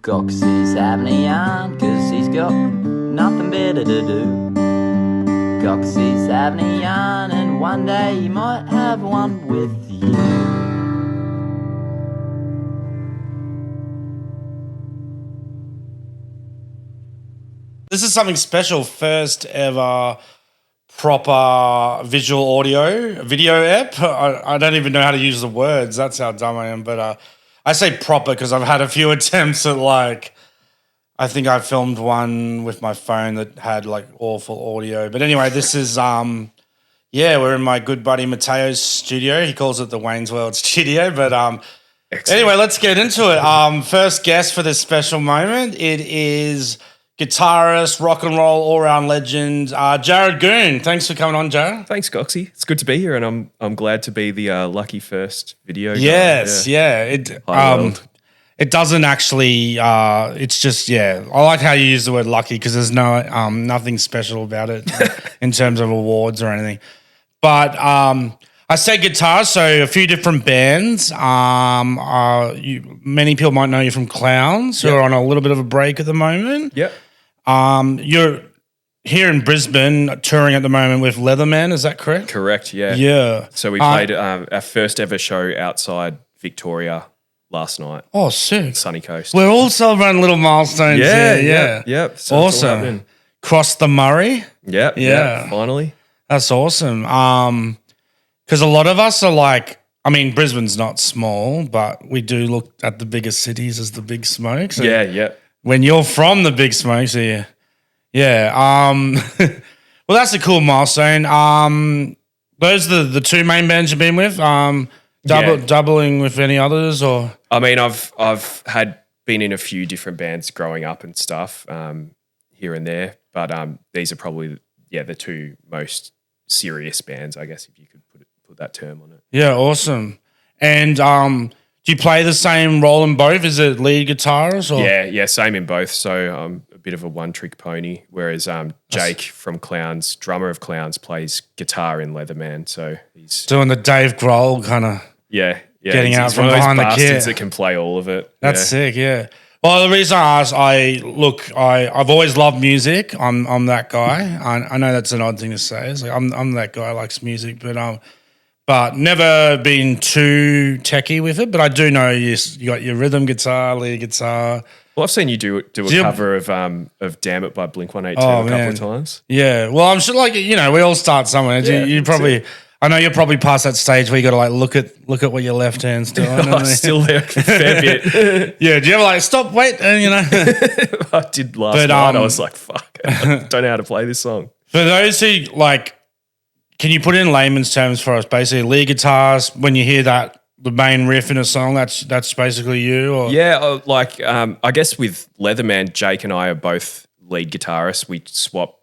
Gocsy's having a yarn, 'cause he's got nothing better to do. Gocsy's having a yarn, and one day he might have one with you. This is something special, first ever proper visual audio, video ep. I don't even know how to use the words. That's how dumb I am. But I say proper because I've had a few attempts at I think I filmed one with my phone that had awful audio. But anyway, this is, we're in my good buddy Mateo's studio. He calls it the Wayne's World studio. But anyway, let's get into it. First guest for this special moment, it is guitarist, rock and roll, all-round legend, Jarrod Goon. Thanks for coming on, Jarrod. Thanks, Gocsy. It's good to be here, and I'm glad to be the lucky first video guy. Yes, yeah. It doesn't actually. It's just I like how you use the word lucky because there's nothing special about it in terms of awards or anything. But I say guitar, so a few different bands. Many people might know you from Clowns, who are on a little bit of a break at the moment. Yep. You're here in Brisbane touring at the moment with Leatherman, is that correct? Correct, yeah. Yeah. So we played our first ever show outside Victoria last night. Oh, sick. Sunny Coast. We're all celebrating little milestones here. Yeah. Yep. So awesome. Crossed the Murray. Yep. Yeah. Finally. That's awesome. Because a lot of us are Brisbane's not small, but we do look at the bigger cities as the big smoke. So when you're from the big smoke, so well, that's a cool milestone. Those are the two main bands you've been with. Doubling with any others, or I mean, I've been in a few different bands growing up and stuff, here and there, but these are probably the two most serious bands, I guess, if you could put that term on it. Yeah, awesome. And do you play the same role in both? Is it lead guitarist? Or? Yeah, same in both. So I'm a bit of a one-trick pony, whereas Jake from Clowns, drummer of Clowns, plays guitar in Leatherman. So he's doing the Dave Grohl kind of getting out from behind the kit. That can play all of it. That's sick, yeah. Well, the reason I asked, I've always loved music. I'm that guy. I know that's an odd thing to say. It's I'm that guy who likes music, but never been too techie with it. But I do know you got your rhythm guitar, lead guitar. Well, I've seen you do a cover of "Damn It" by Blink-182 a couple of times. Yeah, well, I'm sure we all start somewhere. Yeah, you probably. I know you're probably past that stage where you got to look at what your left hand's doing. I'm still there a fair bit. Yeah, do you ever stop, wait, and I did last night. I was like, fuck, I don't know how to play this song. For those who can you put it in layman's terms for us? Basically, lead guitars. When you hear that the main riff in a song, that's basically you. Or? Yeah, I guess with Leatherman, Jake and I are both lead guitarists. We swap,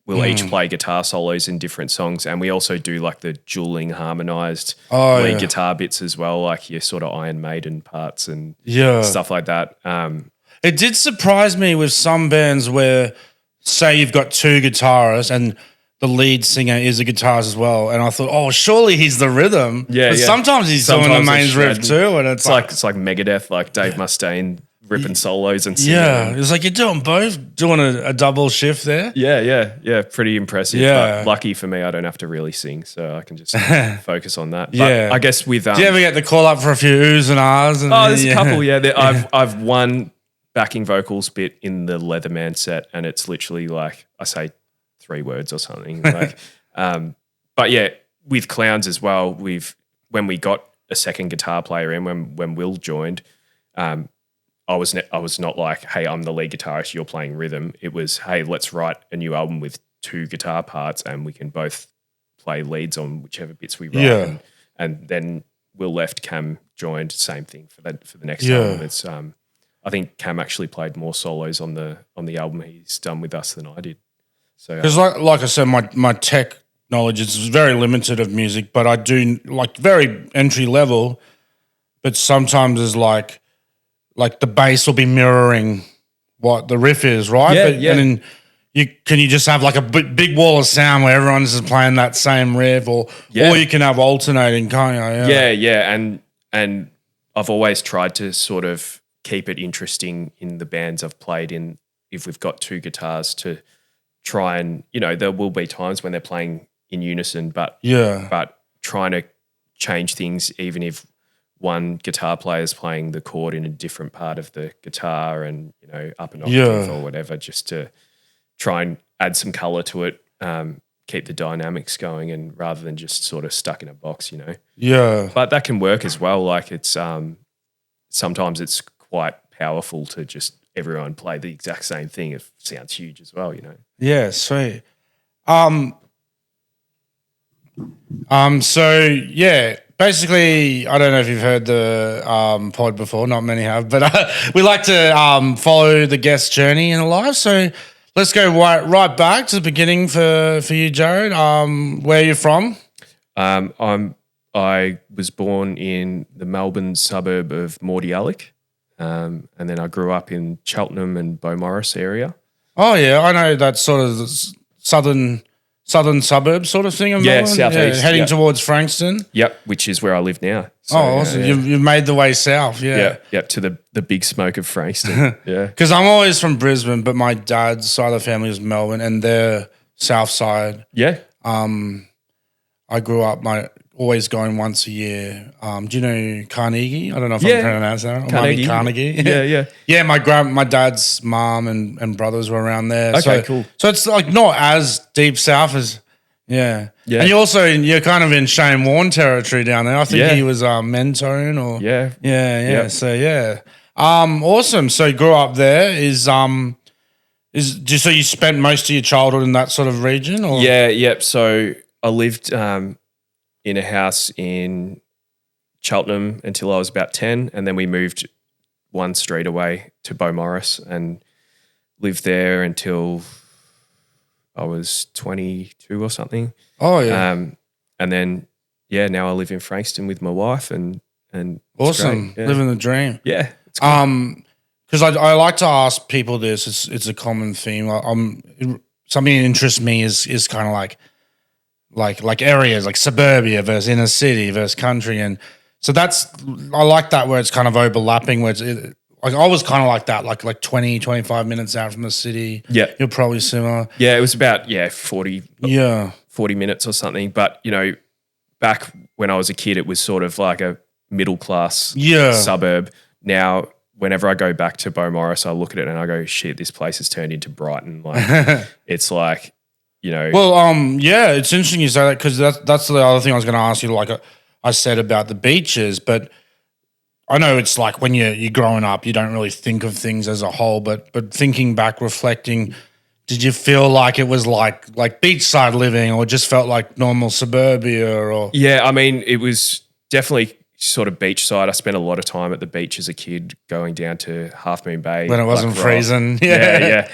we'll each play guitar solos in different songs, and we also do the dueling harmonized lead guitar bits as well, like your sort of Iron Maiden parts and stuff like that. It did surprise me with some bands where, say, you've got two guitarists and the lead singer is a guitarist as well, and I thought, oh, surely he's the rhythm. Yeah, but sometimes he's doing the main riff too, and it's like Megadeth, like Dave Mustaine ripping solos and singing. Yeah, it's you're doing both, doing a double shift there. Yeah, pretty impressive. Yeah, but lucky for me, I don't have to really sing, so I can just focus on that. But I guess with do you ever get the call up for a few oohs and ahs? There's a couple. Yeah, I've one backing vocals bit in the Leatherman set, and it's literally I say 3 words or something. But yeah, with Clowns as well, when we got a second guitar player in, when Will joined, I was not like, hey, I'm the lead guitarist, you're playing rhythm. It was, hey, let's write a new album with 2 guitar parts and we can both play leads on whichever bits we write. Yeah. And then Will left, Cam joined, same thing for the next album. It's I think Cam actually played more solos on the album he's done with us than I did. So because like I said, my tech knowledge is very limited of music, but I do very entry level. But sometimes it's like the bass will be mirroring what the riff is, right? Yeah. And then can you just have a big wall of sound where everyone's just playing that same riff, or you can have alternating, can't you? Yeah. And I've always tried to sort of keep it interesting in the bands I've played in. If we've got two guitars to try and, there will be times when they're playing in unison, but trying to change things, even if one guitar player is playing the chord in a different part of the guitar and, up an octave or whatever, just to try and add some color to it, keep the dynamics going, and rather than just sort of stuck in a box, Yeah. But that can work as well. Like it's sometimes it's quite powerful to just everyone play the exact same thing. It sounds huge as well, Yeah, sweet. So yeah, basically, I don't know if you've heard the pod before. Not many have, but we like to follow the guest's journey in life. So let's go right back to the beginning for you, Jarrod. Where are you from? I was born in the Melbourne suburb of Mordialloc, and then I grew up in Cheltenham and Beaumaris area. Oh yeah, I know that sort of southern suburb sort of thing of Melbourne. Southeast. Heading towards Frankston. Yep, which is where I live now. So, awesome. You've made the way south, Yep, to the big smoke of Frankston, yeah. Because I'm always from Brisbane, but my dad's side of the family is Melbourne, and they're south side. Yeah. I grew up always going once a year. Do you know Carnegie? I don't know if I'm pronouncing that. Carnegie. Yeah. Yeah, my dad's mom and brothers were around there. Okay, cool. So it's like not as deep south as and you're kind of in Shane Warne territory down there. I think he was Mentone or Yep. So awesome. So you grew up there. So you spent most of your childhood in that sort of region? Or? Yep. So I lived in a house in Cheltenham until I was about 10, and then we moved one street away to Beaumaris and lived there until I was 22 or something. Oh, yeah. And then, now I live in Frankston with my wife and awesome. Living the dream. Yeah. It's cool. Because I like to ask people this. It's a common theme. Something that interests me is kind of like areas like suburbia versus inner city versus country, and so I like that where it's kind of overlapping. Where I was kind of like that, like 20, 25 minutes out from the city. Yeah, you're probably similar. Yeah, it was about 40 minutes or something. But back when I was a kid, it was sort of like a middle class suburb. Now, whenever I go back to Beaumaris, I look at it and I go, shit, this place has turned into Brighton. Like it's like. Well, it's interesting you say that because that's the other thing I was going to ask you. Like I said about the beaches, but I know it's like when you're growing up, you don't really think of things as a whole. But thinking back, reflecting, did you feel like it was like beachside living, or just felt like normal suburbia? Or I mean, it was definitely sort of beachside. I spent a lot of time at the beach as a kid, going down to Half Moon Bay when it wasn't freezing. Yeah,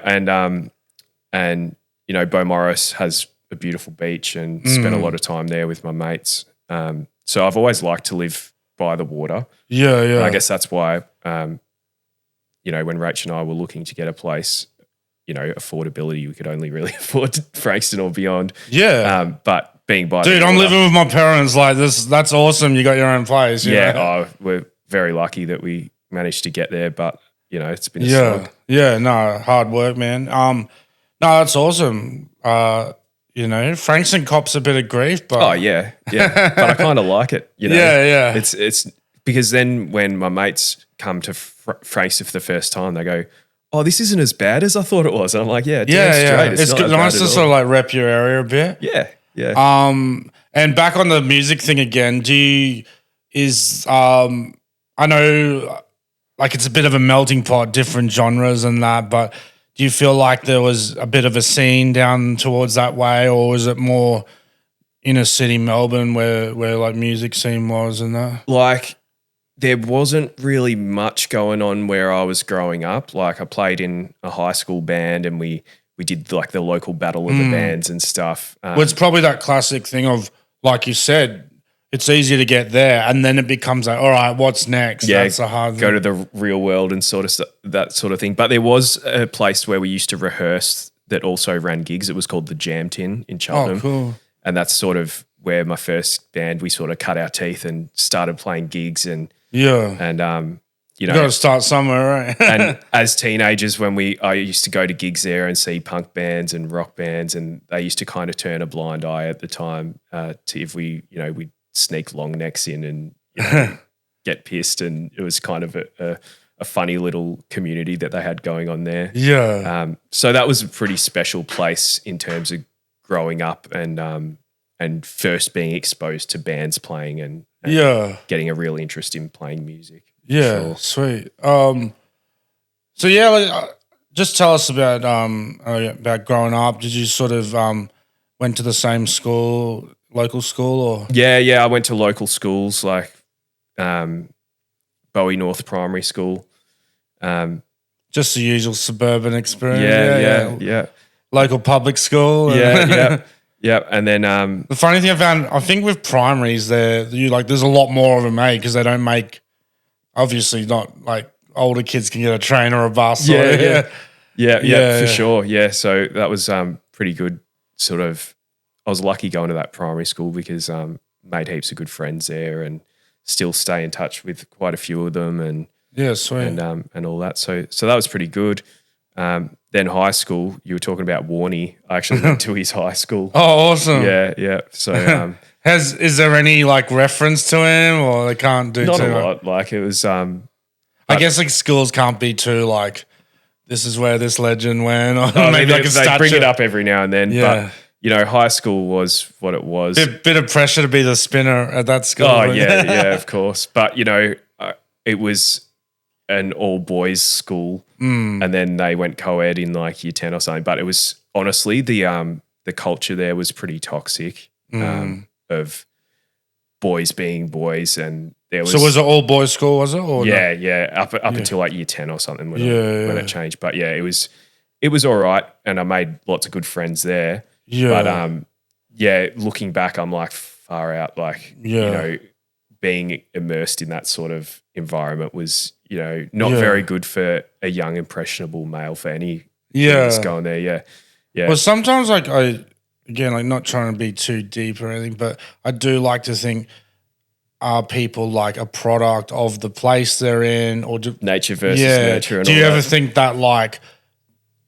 and Beaumaris has a beautiful beach, and spent a lot of time there with my mates. So I've always liked to live by the water. Yeah. And I guess that's why, when Rach and I were looking to get a place, affordability, we could only really afford Frankston or beyond. Yeah. But being by Dude, I'm living with my parents like this. That's awesome. You got your own place. We're very lucky that we managed to get there, but, it's been a slog. Yeah, no, hard work, man. No, that's awesome. Frankston cops a bit of grief, but but I kind of like it. Yeah. It's because then when my mates come to Frankston for the first time, they go, "Oh, this isn't as bad as I thought it was," and I'm like, "Yeah, straight. It's good, nice to sort of like rep your area a bit." Yeah. And back on the music thing again. I know, like it's a bit of a melting pot, different genres and that, but. Do you feel like there was a bit of a scene down towards that way, or was it more inner city Melbourne where like music scene was and that? Like there wasn't really much going on where I was growing up. Like I played in a high school band and we did like the local battle of the bands and stuff. Well, it's probably that classic thing of, like you said, it's easy to get there, and then it becomes like, all right, what's next? Yeah, that's a hard go thing. to the real world and that sort of thing. But there was a place where we used to rehearse that also ran gigs. It was called the Jam Tin in Cheltenham. Oh, cool. And that's sort of where my first band, we sort of cut our teeth and started playing gigs and You got to start somewhere, right? And as teenagers, I used to go to gigs there and see punk bands and rock bands, and they used to kind of turn a blind eye at the time to if we'd sneak long necks in and get pissed, and it was kind of a funny little community that they had going on there. Yeah. So that was a pretty special place in terms of growing up and first being exposed to bands playing and getting a real interest in playing music. Yeah, sure. Sweet. So yeah, just tell us about growing up. Did you sort of went to the same school, local school, or? Yeah. I went to local schools like Bowie North Primary School. Just the usual suburban experience. Yeah. Local public school. Yeah. And then the funny thing I think with primaries, there's a lot more of them made because they don't make. Obviously, not like older kids can get a train or a bus. Yeah, for sure. Yeah, so that was pretty good. Sort of, I was lucky going to that primary school because made heaps of good friends there, and still stay in touch with quite a few of them. And sweet, and all that. So that was pretty good. Then high school, you were talking about Warney. I actually went to his high school. Oh, awesome. Yeah. So. Is there any like reference to him, or they can't do not too a lot? Like it was. I guess like schools can't be too like. This is where this legend went, or maybe like a statue. They bring it up every now and then. Yeah. But high school was what it was. Bit of pressure to be the spinner at that school. Oh yeah, of course. But it was an all boys school, and then they went co-ed in like year 10 or something. But it was honestly the culture there was pretty toxic. Of boys being boys, and there was. So was it all boys school? Was it? Or up until like year 10 or something when it changed. But yeah, it was all right, and I made lots of good friends there. Yeah. But looking back, I'm like far out. Like being immersed in that sort of environment was not very good for a young impressionable male for any going there. Yeah. Well, sometimes like Again, like not trying to be too deep or anything, but I do like to think, are people like a product of the place they're in, or nature versus nurture? And do you ever think that like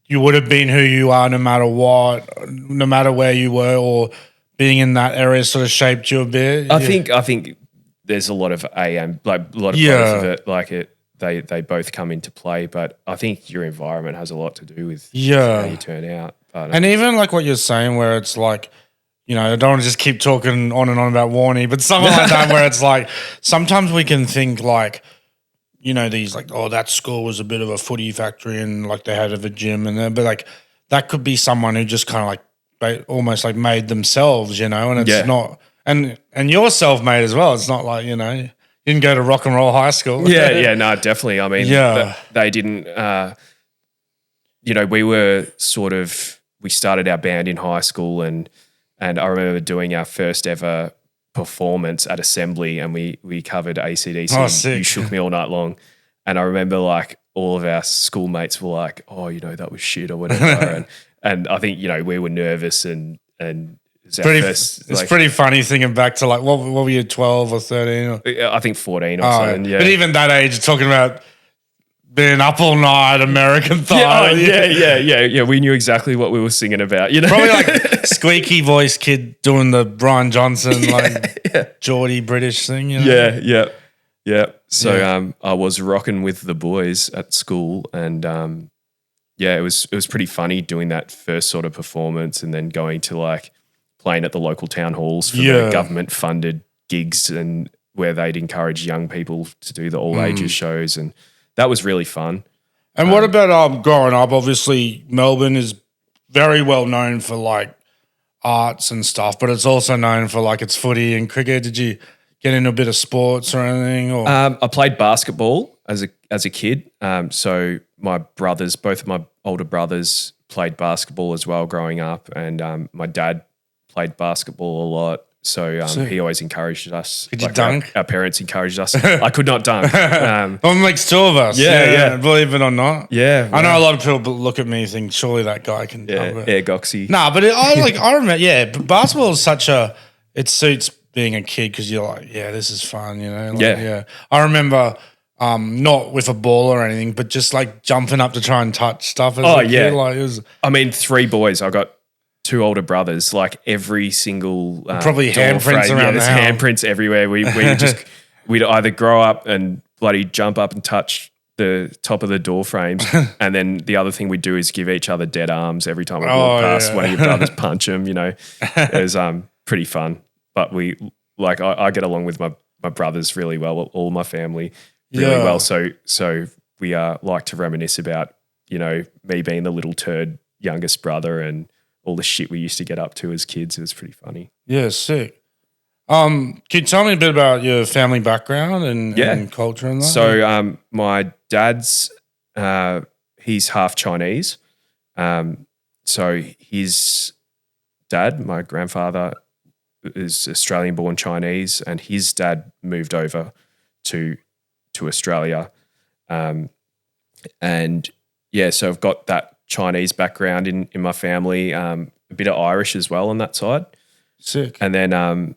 you would have been who you are no matter what, no matter where you were, or being in that area sort of shaped you a bit? I think there's a lot of both of it. Like they both come into play, but I think your environment has a lot to do with how you turn out. And even like what you're saying, where it's like, I don't want to just keep talking on and on about Warney, but something like that, where it's like sometimes we can think like, these like, oh, that school was a bit of a footy factory and like they had a gym and then, but like that could be someone who just kind of like almost like made themselves, and it's not, and you're self-made as well. It's not like, you didn't go to rock and roll high school. No, definitely. I mean, they didn't, we started our band in high school and I remember doing our first ever performance at Assembly and we covered AC/DC. Oh, You Shook Me All Night Long. And I remember like all of our schoolmates were like, oh, that was shit or whatever. and I think, we were nervous and it's pretty funny thinking back to like, what were you, 12 or 13? Or? I think 14 or something, yeah. But even that age, talking about being up all night, American thought. Yeah. We knew exactly what we were singing about. Probably like squeaky voice kid doing the Brian Johnson, Geordie British thing. Yeah. So I was rocking with the boys at school, and it was pretty funny doing that first sort of performance, and then going to like playing at the local town halls for the government funded gigs, and where they'd encourage young people to do the all ages shows, and that was really fun. And what about growing up? Obviously, Melbourne is very well known for like arts and stuff, but it's also known for like its footy and cricket. Did you get into a bit of sports or anything? Or? I played basketball as a kid. So my brothers, both of my older brothers, played basketball as well growing up, and my dad played basketball a lot. So he always encouraged us. Could you dunk? Our parents encouraged us. I could not dunk. Makes two of us. Yeah. Believe it or not. Yeah. I know a lot of people look at me and think, surely that guy can dunk. Yeah, Gocsy. Nah, but I remember, but basketball is it suits being a kid because you're like, this is fun, I remember not with a ball or anything, but just like jumping up to try and touch stuff. As a kid. Like it was. I mean, 3 boys. I got 2 older brothers. Like every single probably handprints around the house. Handprints everywhere. We'd either grow up and bloody jump up and touch the top of the door frames, and then the other thing we'd do is give each other dead arms every time we walk past one of your brothers, punch them. You know, it was pretty fun. But I get along with my brothers really well, all my family really well. So we like to reminisce about, you know, me being the little turd youngest brother and all the shit we used to get up to as kids. It was pretty funny. Yeah, sick. Can you tell me a bit about your family background and culture and that? So my dad's he's half Chinese. So his dad, my grandfather, is Australian-born Chinese, and his dad moved over to Australia. And so I've got that Chinese background in my family, a bit of Irish as well on that side. Sick. And then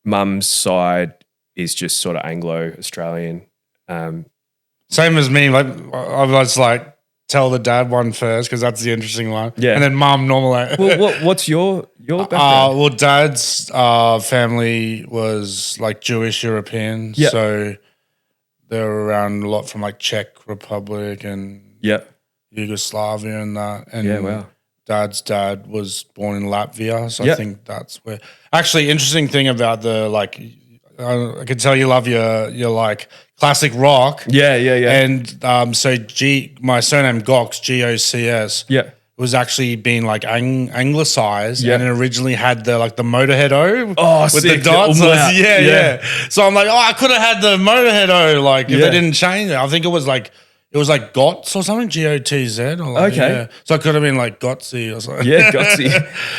mum's side is just sort of Anglo-Australian. Same as me. Like I was like, tell the dad one first because that's the interesting one. Yeah. And then mum normal. Well, what's your background? Well, dad's family was like Jewish European. Yeah. So they were around a lot from like Czech Republic and Yugoslavia and that. And wow. Dad's dad was born in Latvia. So Yeah. I think that's where. Actually, interesting thing about the like, I can tell you love your like classic rock. Yeah. And so my surname Gocs, Gocs. Yeah. Was actually being like anglicized, Yeah. and it originally had the like the Motorhead O with sick. the dots. The Yeah. So I'm like, I could have had the Motorhead O, like if they didn't change it. I think it was like Gots or something, Gotz. Or like, Okay. yeah. So it could have been like Gocsy or something. Yeah, Gocsy.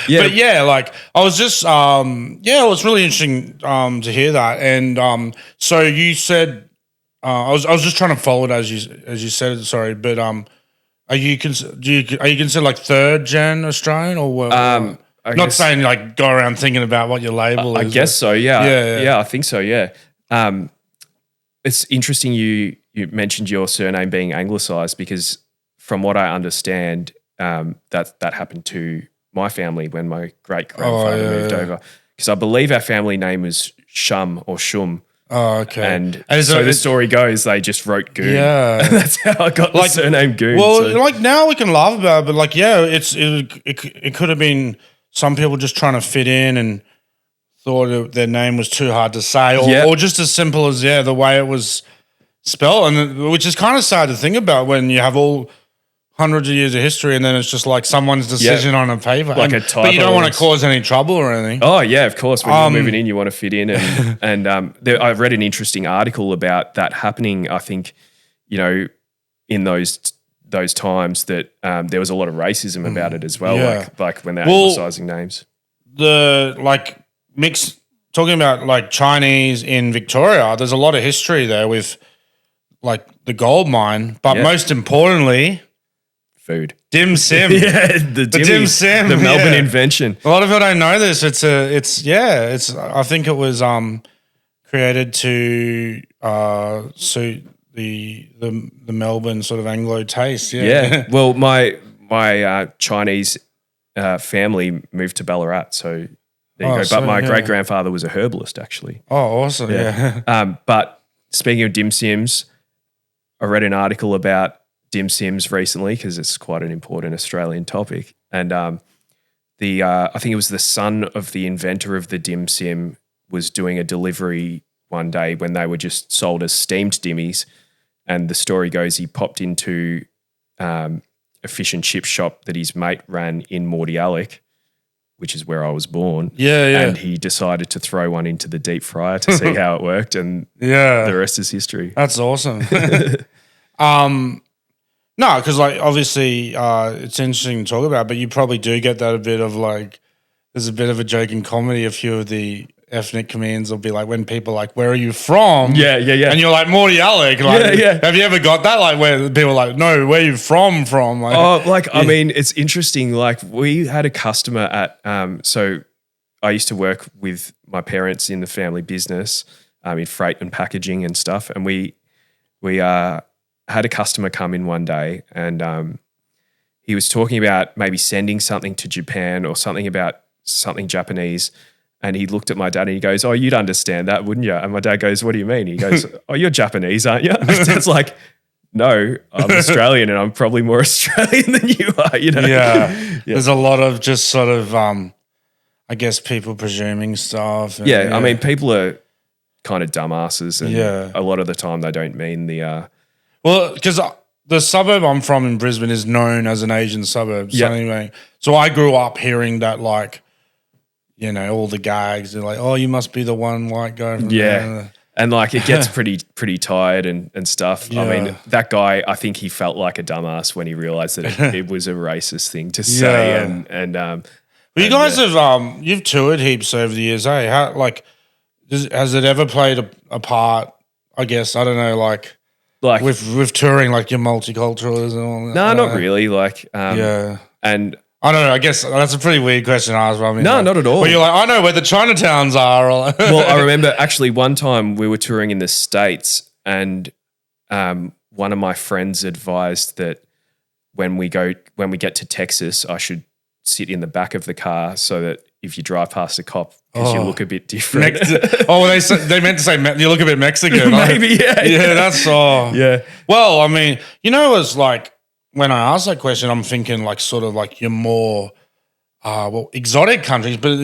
Yeah. But yeah, like I was just, it was really interesting to hear that. And so you said, I was just trying to follow it as you said it. Sorry, but are you considered like 3rd gen Australian or what? Not saying like go around thinking about what your label is. I guess so. Yeah. I think so. Yeah. It's interesting you mentioned your surname being anglicised because from what I understand, that happened to my family when my great grandfather moved over. Because I believe our family name was Shum or Shum. Oh, okay. And so the story goes, they just wrote Goon. Yeah. That's how I got the surname Goon. Well, like now we can laugh about it, but like, yeah, it could have been some people just trying to fit in and thought their name was too hard to say or just as simple as, the way it was spelled, and which is kind of sad to think about when you have all hundreds of years of history and then it's just like someone's decision on a paper. Like a typo. But you don't want to cause any trouble or anything. Oh, yeah, of course. When you're moving in, you want to fit in. And I read an interesting article about that happening, I think, you know, in those times that there was a lot of racism about it as well, like when they're anglicising names. Talking about like Chinese in Victoria, there's a lot of history there with like the gold mine, but most importantly, food. Dim sim. the dim sim. The Melbourne invention. A lot of people don't know this. I think it was created to suit the Melbourne sort of Anglo taste. Yeah. Well, my Chinese family moved to Ballarat, so there you go. But my great grandfather was a herbalist, actually. Oh, awesome! Yeah. But speaking of dim sims, I read an article about dim sims recently because it's quite an important Australian topic, and I think it was the son of the inventor of the dim sim was doing a delivery one day when they were just sold as steamed dimmies. And the story goes he popped into a fish and chip shop that his mate ran in Mordialloc, which is where I was born. Yeah. And he decided to throw one into the deep fryer to see how it worked, and the rest is history. That's awesome. No, because like obviously it's interesting to talk about, but you probably do get that a bit of like, there's a bit of a joke in comedy. A few of the ethnic comedians will be like, when people are like, where are you from? Yeah. And you're like, Mordialloc. Like, have you ever got that? Like where people are like, no, where are you from? Like, I mean, it's interesting. Like we had a customer at, so I used to work with my parents in the family business in freight and packaging and stuff. And we we had a customer come in one day and he was talking about maybe sending something to Japan or something about something Japanese. And he looked at my dad and he goes, "Oh, you'd understand that, wouldn't you?" And my dad goes, "What do you mean?" He goes, "Oh, you're Japanese, aren't you?" And it's like, "No, I'm Australian and I'm probably more Australian than you are," you know? Yeah. There's a lot of just sort of, I guess, people presuming stuff. And, I mean, people are kind of dumbasses and Yeah. a lot of the time they don't mean the Well, because the suburb I'm from in Brisbane is known as an Asian suburb. Yeah. Anyway, so I grew up hearing that, like, you know, all the gags. They're like, "Oh, you must be the one white guy from there." And like it gets pretty tired and stuff. Yeah. I mean, that guy, I think he felt like a dumbass when he realized that it was a racist thing to say. Yeah. And Well, you guys have you've toured heaps over the years, eh? How, like, has it ever played a part? I guess I don't know, like with touring, like your multiculturalism. And all that? No, not really. Like, and I don't know. I guess that's a pretty weird question to ask. I mean, no, like, not at all. Well, you're like, I know where the Chinatowns are. Or Well, I remember actually one time we were touring in the States and one of my friends advised that when we get to Texas, I should sit in the back of the car so that if you drive past a cop, because you look a bit different. They meant to say you look a bit Mexican. Maybe, yeah. Yeah, that's Yeah. Well, I mean, you know, it's like when I ask that question, I'm thinking like sort of like you're more exotic countries, but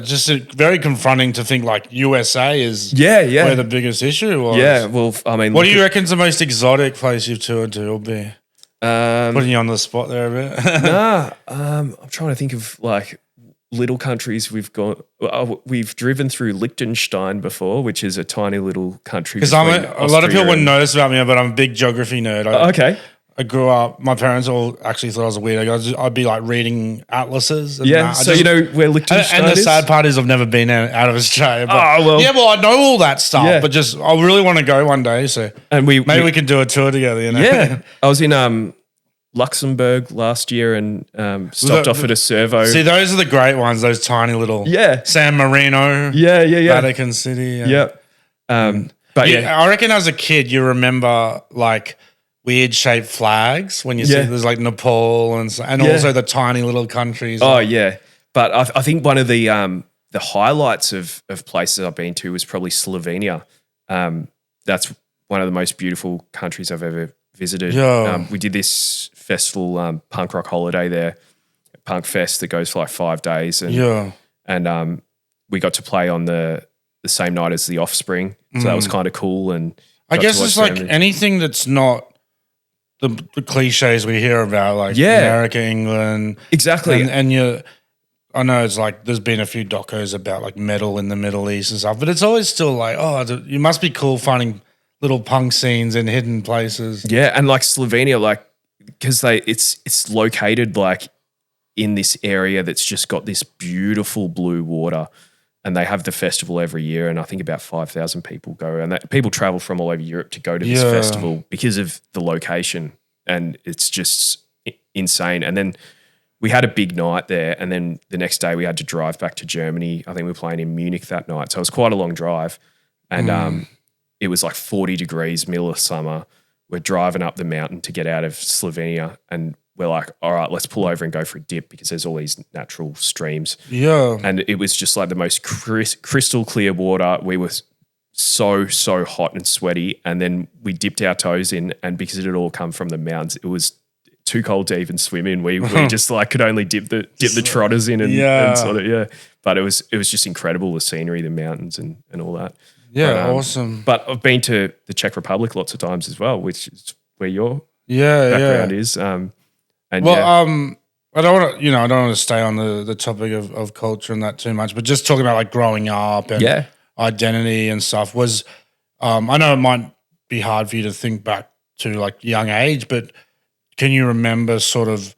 just very confronting to think like USA is where the biggest issue was. Yeah, well, I mean, what do you reckon's the most exotic place you've toured to will be? Putting you on the spot there a bit. I'm trying to think of like little countries we've gone. We've driven through Liechtenstein before, which is a tiny little country. Because a lot of people wouldn't notice about me, but I'm a big geography nerd. Okay. I grew up. My parents all actually thought I was a weirdo. I'd be like reading atlases. And yeah. So you know where Liechtenstein and the is? sad part is I've never been out of Australia. But I know all that stuff. Yeah. But just I really want to go one day. So and maybe we can do a tour together. You know? Yeah. I was in Luxembourg last year and stopped off at a servo. See, those are the great ones. Those tiny little San Marino. Yeah. Vatican City. Yeah. But I reckon as a kid you remember like weird shaped flags when you see there's like Nepal and also the tiny little countries. Oh yeah, but I think one of the highlights of places I've been to was probably Slovenia. That's one of the most beautiful countries I've ever visited. Yeah. We did this festival, Punk Rock Holiday there, Punk Fest that goes for like 5 days, and we got to play on the same night as the Offspring, so that was kind of cool. And I guess it's like anything that's not the cliches we hear about, like America, England. Exactly. And I know it's like there's been a few docos about like metal in the Middle East and stuff, but it's always still like, you must be cool finding little punk scenes in hidden places. Yeah, and like Slovenia, like because it's located like in this area that's just got this beautiful blue water. And they have the festival every year, and I think about 5,000 people go. And people travel from all over Europe to go to this festival because of the location, and it's just insane. And then we had a big night there, and then the next day we had to drive back to Germany. I think we were playing in Munich that night, so it was quite a long drive. And it was like 40 degrees, middle of summer. We're driving up the mountain to get out of Slovenia, and we're like, all right, let's pull over and go for a dip because there's all these natural streams. Yeah. And it was just like the most crystal clear water. We were so hot and sweaty. And then we dipped our toes in, and because it had all come from the mountains, it was too cold to even swim in. We just like could only dip the trotters in and sort of, But it was just incredible, the scenery, the mountains and all that. Yeah, awesome. But I've been to the Czech Republic lots of times as well, which is where your background is. I don't want to stay on the topic of culture and that too much, but just talking about like growing up and identity and stuff was, I know it might be hard for you to think back to like young age, but can you remember sort of,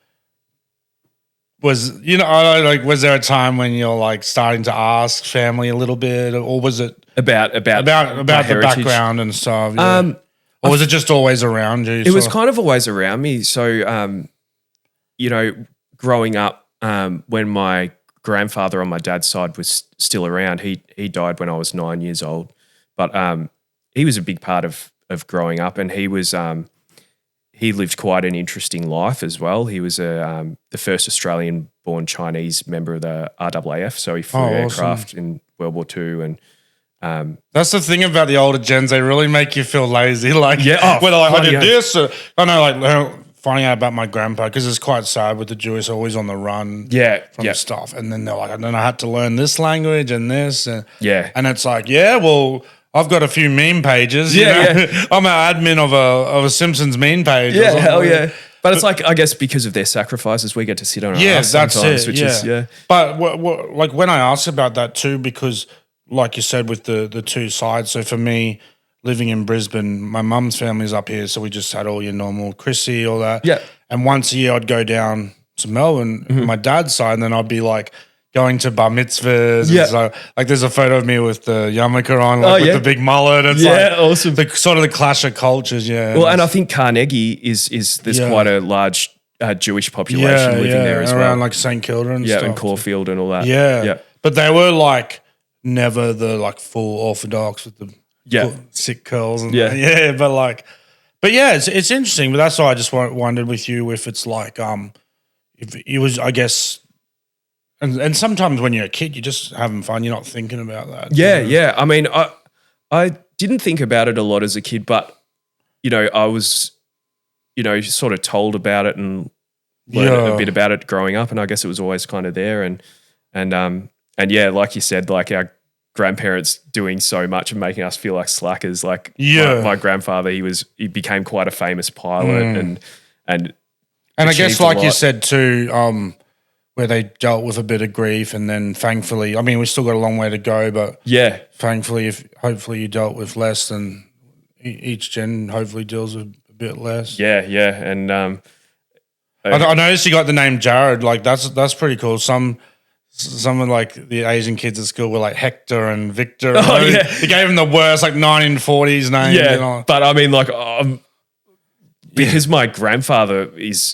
was there a time when you're like starting to ask family a little bit, or was it about the background and stuff? Yeah. Or was it just always around you? It was kind of always around me. So, growing up, when my grandfather on my dad's side was still around, he died when I was 9 years old. But he was a big part of of growing up, and he was he lived quite an interesting life as well. He was the first Australian-born Chinese member of the RAAF, so he flew aircraft in World War II, and that's the thing about the older gens; they really make you feel lazy. Like, whether I did this, or, I know, like finding out about my grandpa, because it's quite sad with the Jewish, always on the run, from stuff, and then they're like, and then I had to learn this language and this, and it's like, well, I've got a few meme pages. You know? I'm an admin of a Simpsons meme page. Yeah, hell yeah. But it's like, I guess because of their sacrifices, we get to sit on our ass sometimes, which is. But like when I asked about that too, because like you said, with the two sides. So for me, living in Brisbane, my mum's family's up here, so we just had all your normal Chrissy, all that. Yeah. And once a year, I'd go down to Melbourne, my dad's side, and then I'd be like going to bar mitzvahs. Yeah. And so, like, there's a photo of me with the yarmulke on, like, with the big mullet. It's awesome. The sort of the clash of cultures. Yeah. Well, and I think Carnegie is there's quite a large Jewish population living there as well, around like St Kilda and stuff. and Caulfield and all that. Yeah. But they were like never the like full Orthodox with the sick curls and but yeah, it's interesting. But that's why I just wondered with you if it's like if it was, I guess, and sometimes when you're a kid, you're just having fun. You're not thinking about that. Yeah. I mean, I didn't think about it a lot as a kid, but you know, I was, you know, sort of told about it and learned a bit about it growing up, and I guess it was always kind of there. And yeah, like you said, like our grandparents doing so much and making us feel like slackers. Like my grandfather, he became quite a famous pilot and I guess like you said too, where they dealt with a bit of grief, and then thankfully, I mean, we still got a long way to go, but thankfully, hopefully you dealt with less, and each gen hopefully deals with a bit less. And I noticed you got the name Jarrod. Like that's pretty cool. Some of like the Asian kids at school were like Hector and Victor. They gave him the worst like 1940s names. Yeah, you know? But I mean, like because my grandfather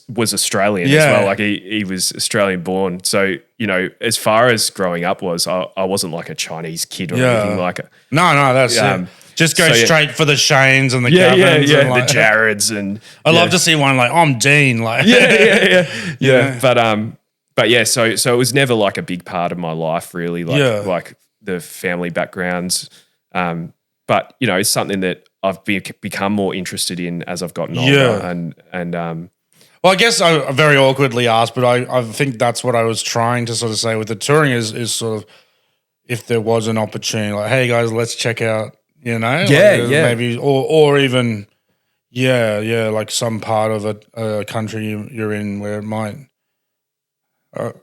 was Australian as well. Like he was Australian born. So, you know, as far as growing up was, I wasn't like a Chinese kid or anything like it. No, that's it. Just go straight for the Shanes and the Gavins. And like, the Jarrods. And I'd love to see one like, I'm Dean. Like, But yeah, so it was never like a big part of my life really, like the family backgrounds. But, you know, it's something that I've become more interested in as I've gotten older. Well, I guess I very awkwardly asked, but I think that's what I was trying to sort of say with the touring is sort of if there was an opportunity, like, hey guys, let's check out, you know, maybe or even like some part of a country you're in where it might.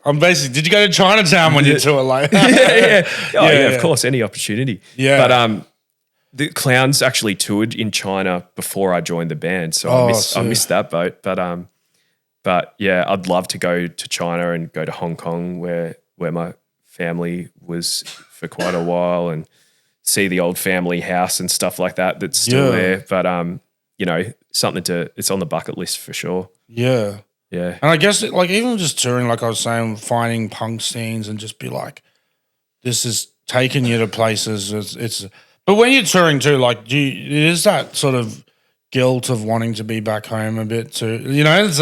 I'm basically. Did you go to Chinatown when you tour? Like, of course, any opportunity. Yeah, but the Clowns actually toured in China before I joined the band, so I missed that boat. But yeah, I'd love to go to China and go to Hong Kong, where my family was for quite a while, and see the old family house and stuff like that that's still there. But you know, it's on the bucket list for sure. Yeah. Yeah. And I guess like even just touring, like I was saying, finding punk scenes and just be like, this is taking you to places. It's but when you're touring too, like is that sort of guilt of wanting to be back home a bit too? You know, it's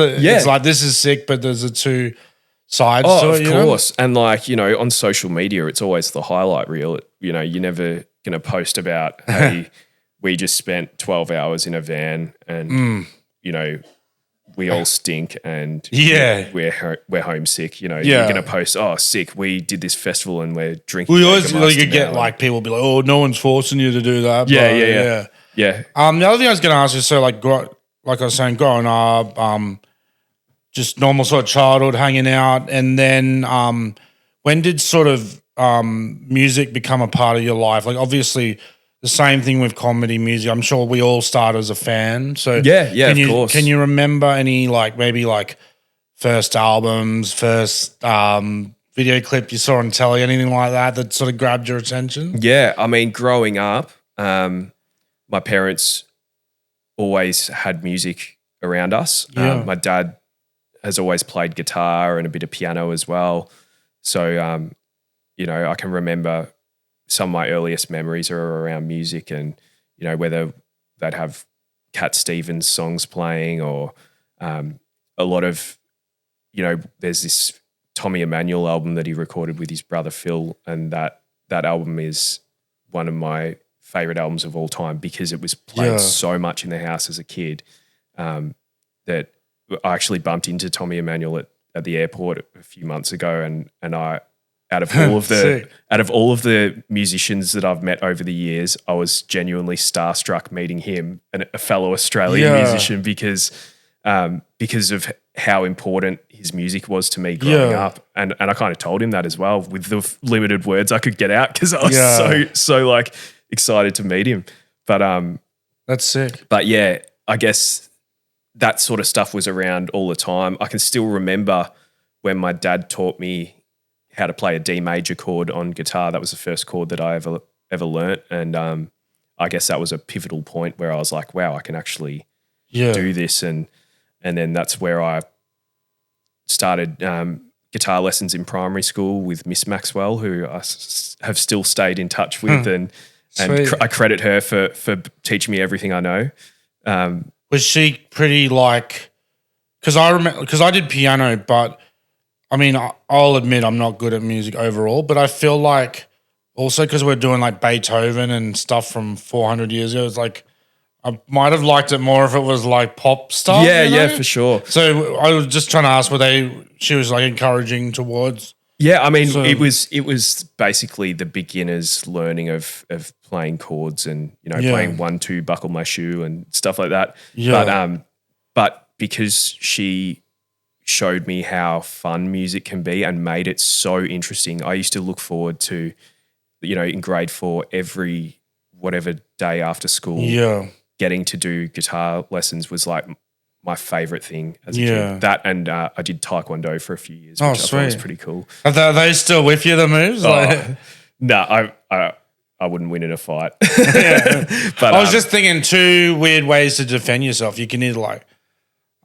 like this is sick, but there's a two sides to it. Of course. And like, you know, on social media, it's always the highlight reel. You know, you're never gonna post about, hey, we just spent 12 hours in a van and you know, we all stink and we're homesick. You know, you're going to post, oh, sick, we did this festival and we're drinking. We always get like people be like, oh, no one's forcing you to do that. Yeah. The other thing I was going to ask is, so like I was saying, growing up, just normal sort of childhood, hanging out, and then when did sort of music become a part of your life? Like obviously the same thing with comedy music. I'm sure we all start as a fan. So of course. Can you remember any like maybe like first albums, first video clip you saw on telly, anything like that sort of grabbed your attention? Yeah, I mean, growing up, my parents always had music around us. Yeah. My dad has always played guitar and a bit of piano as well. So, you know, I can remember some of my earliest memories are around music and, you know, whether they'd have Cat Stevens songs playing, or a lot of, there's this Tommy Emmanuel album that he recorded with his brother Phil, and that album is one of my favorite albums of all time because it was played so much in the house as a kid that I actually bumped into Tommy Emmanuel at the airport a few months ago, and I, out of all of the musicians that I've met over the years, I was genuinely starstruck meeting him, and a fellow Australian musician, because of how important his music was to me growing up, and I kind of told him that as well with the limited words I could get out, because I was so like excited to meet him. But that's sick. But yeah, I guess that sort of stuff was around all the time. I can still remember when my dad taught me how to play a D major chord on guitar. That was the first chord that I ever learnt, and I guess that was a pivotal point where I was like, wow, I can actually do this, and then that's where I started guitar lessons in primary school with Miss Maxwell, who I have still stayed in touch with, and I credit her for teaching me everything I know. Was she pretty like? Because I did piano, but I mean, I'll admit I'm not good at music overall, but I feel like also because we're doing like Beethoven and stuff from 400 years ago, it's like I might have liked it more if it was like pop stuff. Yeah, for sure. So I was just trying to ask, she was like encouraging towards? Yeah, I mean, it was basically the beginner's learning of playing chords and, playing 1, 2, buckle my shoe and stuff like that. Yeah. But because she showed me how fun music can be and made it so interesting, I used to look forward to, in grade 4, every whatever day after school, getting to do guitar lessons was like my favorite thing as a kid. That, and I did Taekwondo for a few years, which I thought was pretty cool. Are they still with you, the moves? No, I wouldn't win in a fight. But I was just thinking 2 weird ways to defend yourself. You can either like,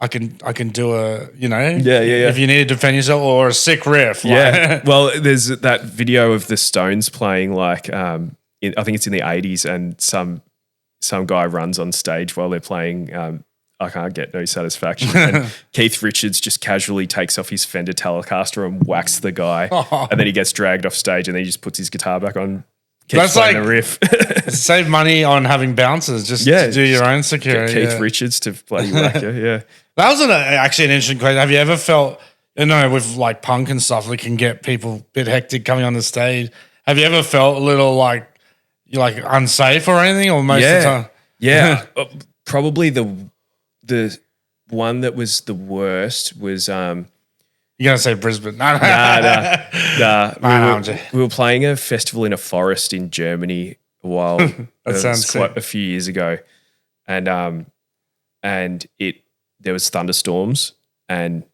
I can do a, if you need to defend yourself, or a sick riff. Well, there's that video of the Stones playing like, I think it's in the 80s, and some guy runs on stage while they're playing I Can't Get No Satisfaction. And Keith Richards just casually takes off his Fender Telecaster and whacks the guy. And then he gets dragged off stage, and then he just puts his guitar back on, keeps playing the riff. Save money on having bouncers just to do your own security. Get Keith Richards to bloody whack you, That was actually an interesting question. Have you ever felt, with like punk and stuff, that can get people a bit hectic coming on the stage. Have you ever felt a little like you're like unsafe or anything, or most of the time? Yeah. Probably the one that was the worst was you're gonna say Brisbane. Nah. We were playing a festival in a forest in Germany a while. That sounds quite a few years ago. And there was thunderstorms, and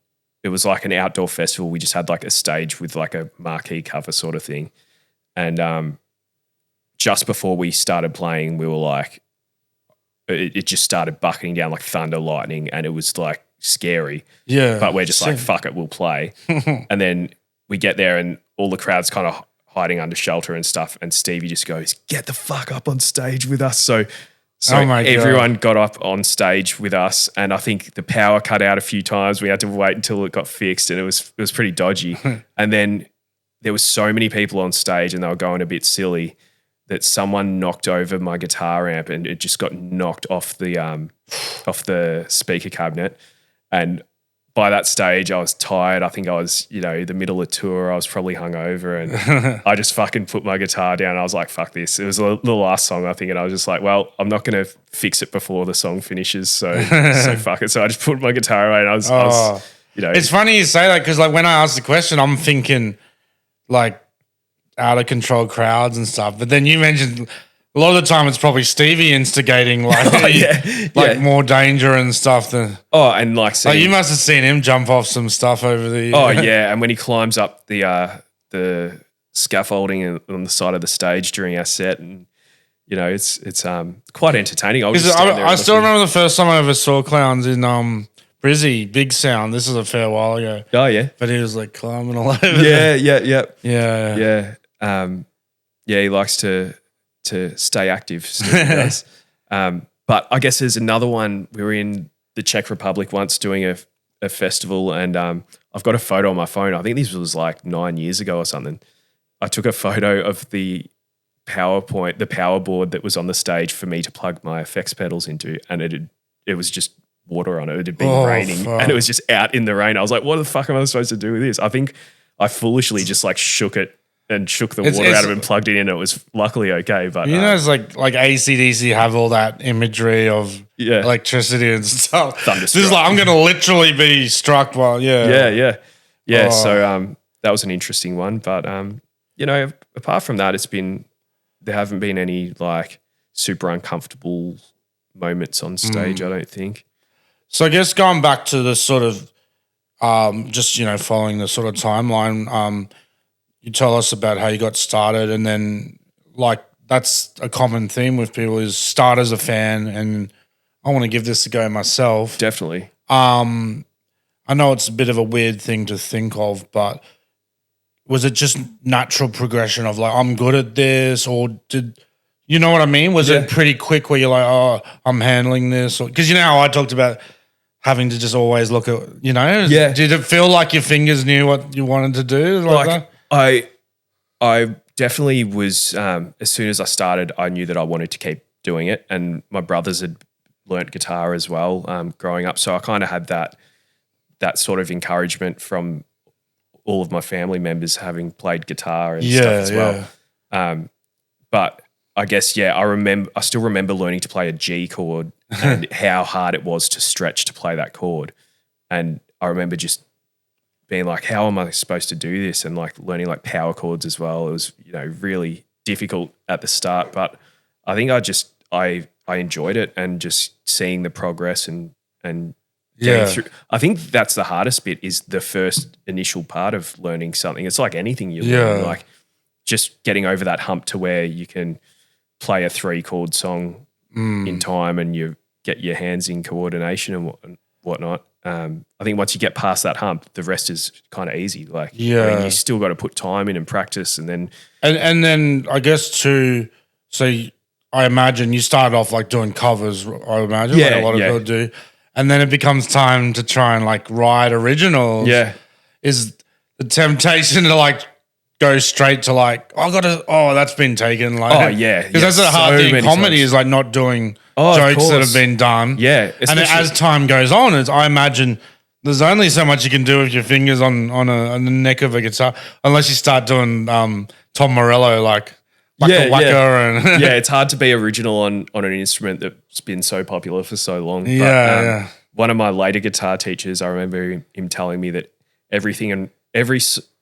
it was like an outdoor festival. We just had like a stage with like a marquee cover sort of thing. And just before we started playing, we were like, it just started bucketing down like thunder, lightning, and it was like scary. Yeah. But we're just like, fuck it, we'll play. And then we get there, and all the crowd's kind of hiding under shelter and stuff. And Stevie just goes, get the fuck up on stage with us. So everyone got up on stage with us, and I think the power cut out a few times. We had to wait until it got fixed, and it was pretty dodgy. And then there was so many people on stage, and they were going a bit silly, that someone knocked over my guitar amp, and it just got knocked off the speaker cabinet. And by that stage, I was tired. I think I was, the middle of tour. I was probably hungover, and I just fucking put my guitar down. I was like, fuck this. It was the last song, I think, and I was just like, well, I'm not going to fix it before the song finishes, so fuck it. So I just put my guitar away, and I was It's funny you say that, because like when I asked the question, I'm thinking like out of control crowds and stuff. But then you mentioned a lot of the time it's probably Stevie instigating like more danger and stuff. And like you must have seen him jump off some stuff over the. And when he climbs up the scaffolding on the side of the stage during our set, and it's quite entertaining. I still remember the first time I ever saw Clowns in Brizzy, Big Sound. This is a fair while ago. Oh yeah, but he was like climbing all over. Yeah. He likes to stay active. Steve does. But I guess there's another one. We were in the Czech Republic once doing a festival, and I've got a photo on my phone. I think this was like 9 years ago or something. I took a photo of the power board that was on the stage for me to plug my effects pedals into, and it was just water on it. It had been raining, and it was just out in the rain. I was like, what the fuck am I supposed to do with this? I think I foolishly just like shook it and shook the water out of it and plugged it in. It was luckily okay. But it's like AC/DC have all that imagery of electricity and stuff. This is like, I'm going to literally be struck while, Yeah. So that was an interesting one. But, apart from that, there haven't been any like super uncomfortable moments on stage, I don't think. So I guess going back to the sort of just, following the sort of timeline, you tell us about how you got started, and then like that's a common theme with people is start as a fan and I want to give this a go myself. Definitely. I know it's a bit of a weird thing to think of, but was it just natural progression of like, I'm good at this, or did you know what I mean? Was it pretty quick where you're like, oh, I'm handling this? Because how I talked about having to just always look at, did it feel like your fingers knew what you wanted to do? Like that? I definitely was, as soon as I started, I knew that I wanted to keep doing it. And my brothers had learnt guitar as well growing up. So I kind of had that sort of encouragement from all of my family members having played guitar and stuff as well. But I guess, I still remember learning to play a G chord and how hard it was to stretch to play that chord. And I remember just being like, how am I supposed to do this? And like learning like power chords as well. It was, really difficult at the start, but I think I enjoyed it, and just seeing the progress and getting through. I think that's the hardest bit, is the first initial part of learning something. It's like anything you learn, like just getting over that hump to where you can play a 3-chord song in time and you get your hands in coordination and whatnot. I think once you get past that hump, the rest is kind of easy. Like, you still got to put time in and practice, and then I guess too. So I imagine you started off like doing covers. I imagine like a lot of people do, and then it becomes time to try and like write originals. Yeah, is the temptation to like go straight to like, that's been taken. Like, because that's a hard thing. Comedy is like not doing jokes that have been done. Yeah, and as time goes on, I imagine there's only so much you can do with your fingers on the neck of a guitar, unless you start doing Tom Morello like Waka Waka. And it's hard to be original on an instrument that's been so popular for so long. One of my later guitar teachers, I remember him telling me that every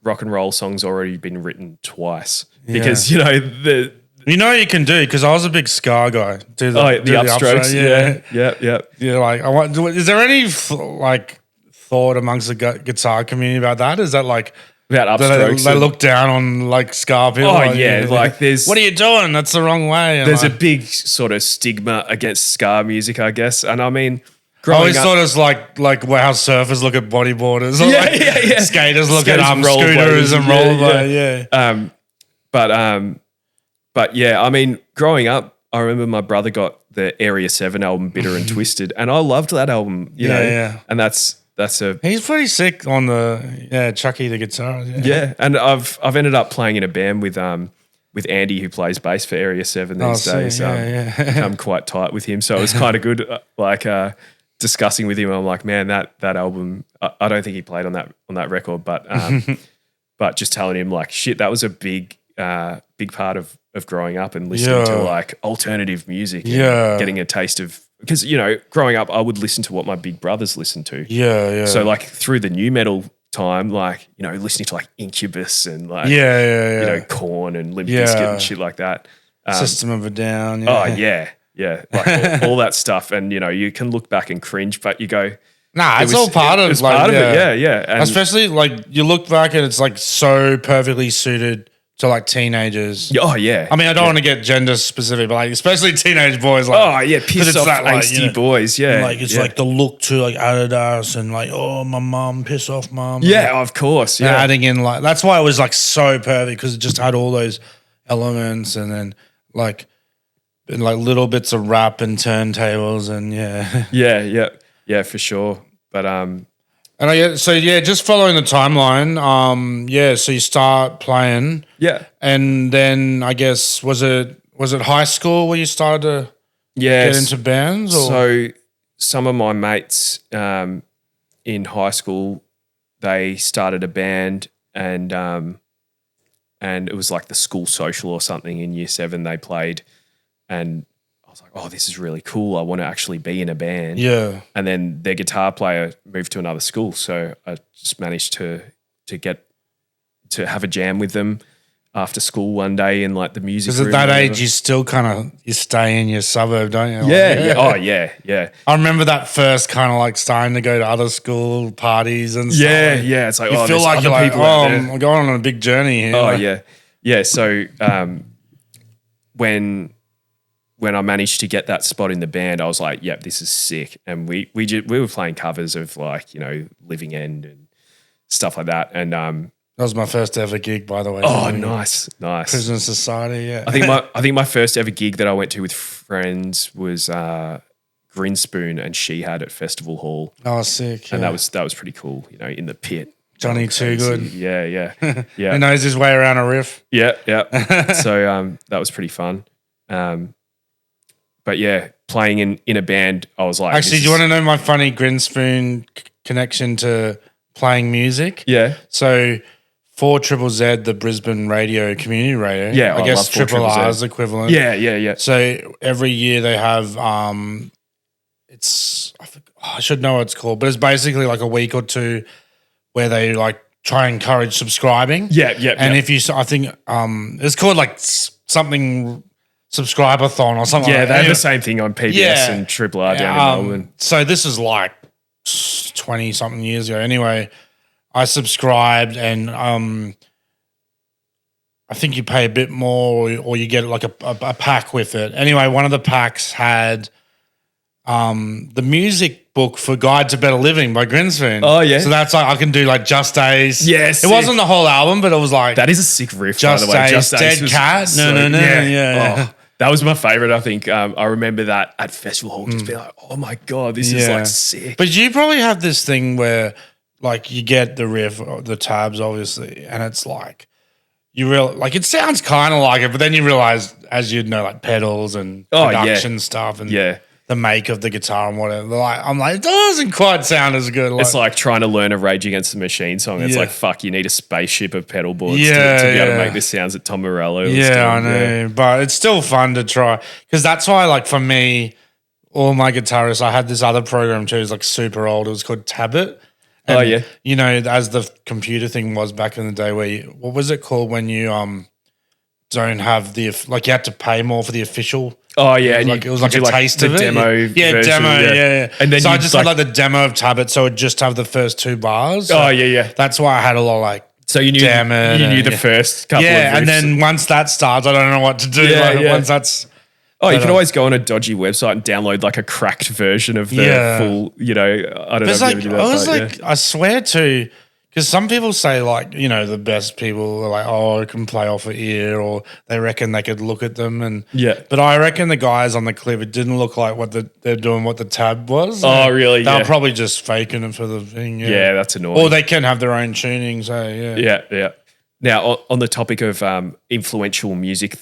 rock and roll song's already been written twice, because you you can do, because I was a big ska guy. Do the upstrokes. Yeah. Like, is there any like thought amongst the guitar community about that? Is that like about upstrokes? They look down on like ska people. Like there's, what are you doing? That's the wrong way. And there's a big sort of stigma against ska music, I guess, and I mean. I always thought it's like how surfers look at bodyboarders, or skaters look at scooters and rollerblades. But I mean, growing up, I remember my brother got the Area 7 album, Bitter and Twisted, and I loved that album. You know, and that's he's pretty sick on the Chucky the guitar. Yeah, and I've ended up playing in a band with Andy, who plays bass for Area 7 these days. I'm quite tight with him, so it was kind of good. Discussing with him, I'm like, man, that album, I don't think he played on that record, but but just telling him like, shit, that was a big part of growing up and listening to like alternative music, and getting a taste of, because growing up I would listen to what my big brothers listened to. So like through the new metal time, like listening to like Incubus and like Korn and Limp Bizkit and shit like that. System of a Down. Yeah, like all that stuff, and you can look back and cringe, but you go, nah, it's all part of it. Part of it, yeah. And especially like you look back and it's like so perfectly suited to like teenagers. Oh yeah. I mean, I don't want to get gender specific, but like especially teenage boys. Like, piss off that, angsty boys. Yeah, like it's like the look to like Adidas and like, oh, my mum, piss off, mum. Yeah, of course. Yeah, adding in like, that's why it was like so perfect, because it just had all those elements, and then like and like little bits of rap and turntables and yeah, for sure. But and just following the timeline. So you start playing, and then I guess was it high school where you started to get into bands? Or? So some of my mates in high school, they started a band, and it was like the school social or something in year 7 they played, and I was like, oh, this is really cool. I want to actually be in a band. Yeah. And then their guitar player moved to another school, so I just managed to have a jam with them after school one day in like the music room. Because at that age, you still you stay in your suburb, don't you? Yeah. Oh, yeah. I remember that first kind of like starting to go to other school parties and stuff. Yeah. It's like, you feel like you're like, I'm going on a big journey here. Oh, yeah. So when I managed to get that spot in the band, I was like, yep, this is sick. And we were playing covers of like, Living End and stuff like that. And that was my first ever gig, by the way. Oh, nice. Prison Society, yeah. I think my first ever gig that I went to with friends was Grinspoon and She Had at Festival Hall. Oh, sick. And that was pretty cool, in the pit. Johnny Too Good. Yeah. He knows his way around a riff. Yeah. So that was pretty fun. But yeah, playing in a band, I was like, actually, do you want to know my funny Grinspoon connection to playing music? Yeah. So 4ZZZ, the Brisbane radio, community radio. Yeah, I guess Triple R's equivalent. Yeah. So every year they have, I should know what it's called, but it's basically like a week or two where they like try and encourage subscribing. Yeah. And if you, I think it's called like something subscribe-a-thon or something. Yeah, like they that. have the same thing on PBS and Triple R down in Melbourne. So this is like 20-something years ago. Anyway, I subscribed and I think you pay a bit more or you get like a pack with it. Anyway, one of the packs had the music book for Guide to Better Living by Grinspoon. Oh, yeah. So that's like I can do like Just Days. Yes. It wasn't the whole album, but it was like that is a sick riff, Just by the way. Days, Dead Cat. No. Yeah. Oh, that was my favorite, I think. I remember that at Festival Hall, just being like, oh my God, this is like sick. But you probably have this thing where like you get the riff, the tabs obviously, and it's like it sounds kind of like it, but then you realize as you know like pedals and production stuff and the make of the guitar and whatever. I'm like, it doesn't quite sound as good. It's like trying to learn a Rage Against the Machine song. It's like, fuck, you need a spaceship of pedal boards to be able to make the sounds that Tom Morello was doing. I know. But it's still fun to try. Because that's why, like, for me, all my guitarists, I had this other program too. It's like super old. It was called Tablet. And, you know, as the computer thing was back in the day where what was it called when you don't have you had to pay more for the official. Oh yeah, it was like a taste of it. Demo version, demo, yeah. And then so I just had like the demo of Tablet, so it would just have the first 2 bars. So yeah. That's why I had a lot of like. So you knew the first couple of riffs. and then once that starts, I don't know what to do. Once that's. Oh, you can always go on a dodgy website and download like a cracked version of the full. I don't know. If you ever do that, I swear to. Because some people say, like, the best people are like, oh, I can play off an ear, or they reckon they could look at them. But I reckon the guys on the clip, it didn't look like they're doing what the tab was. Oh, really? They're probably just faking it for the thing. Yeah, that's annoying. Or they can have their own tuning, so Yeah. Now, on the topic of influential music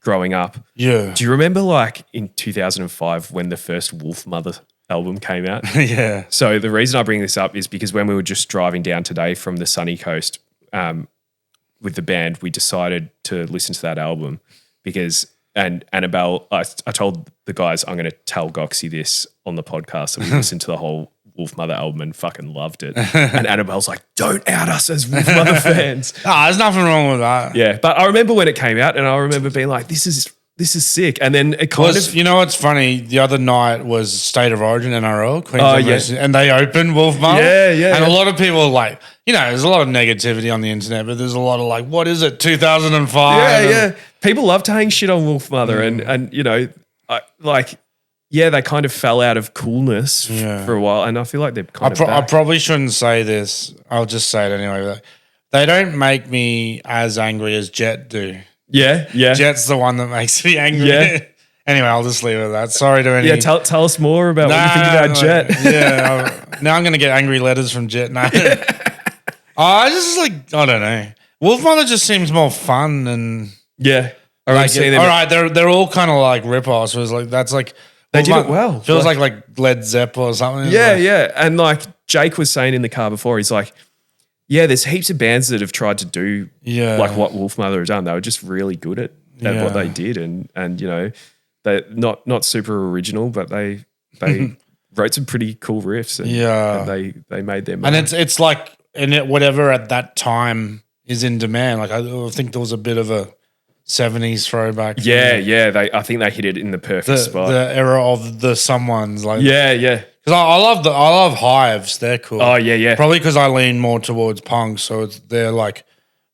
growing up, do you remember, like, in 2005 when the first Wolf Mother album came out? Yeah. So the reason I bring this up is because when we were just driving down today from the sunny coast with the band, we decided to listen to that album and Annabelle, I told the guys I'm going to tell Gocsy this on the podcast that we listened to the whole Wolf Mother album and fucking loved it. And Annabelle's like, don't out us as Wolf Mother fans. There's nothing wrong with that. Yeah, but I remember when it came out and I remember being like, this is sick. And then it kind of... You know what's funny? The other night was State of Origin NRL, Queensland, and they opened Wolf Mother. Yeah. And a lot of people like, there's a lot of negativity on the internet, but there's a lot of like, what is it, 2005? Yeah. People love to hang shit on Wolf Mother and they kind of fell out of coolness for a while, and I feel like they're kind of back. I probably shouldn't say this. I'll just say it anyway. They don't make me as angry as Jet do. Yeah. Jet's the one that makes me angry. Yeah. Anyway, I'll just leave it at that. Sorry to any. Yeah, tell us more about what you think about Jet. Now I'm going to get angry letters from Jet. No. I just like, I don't know. Wolfmother just seems more fun and Yeah. All right, all right, they're all kind of like rip-offs. So it's like that's like they did it well. Feels like Led Zeppelin or something. Yeah, yeah. And like Jake was saying in the car before, he's like, yeah, there's heaps of bands that have tried to do like what Wolfmother have done. They were just really good at what they did, and you know, they not super original, but they wrote some pretty cool riffs. And, they made their mark. And it's like whatever at that time is in demand. Like I think there was a bit of a 70s throwback. Yeah. I think they hit it in the perfect spot. The era of the someones. Like yeah. Because I love Hives. They're cool. Oh yeah. Probably because I lean more towards punk, so they're like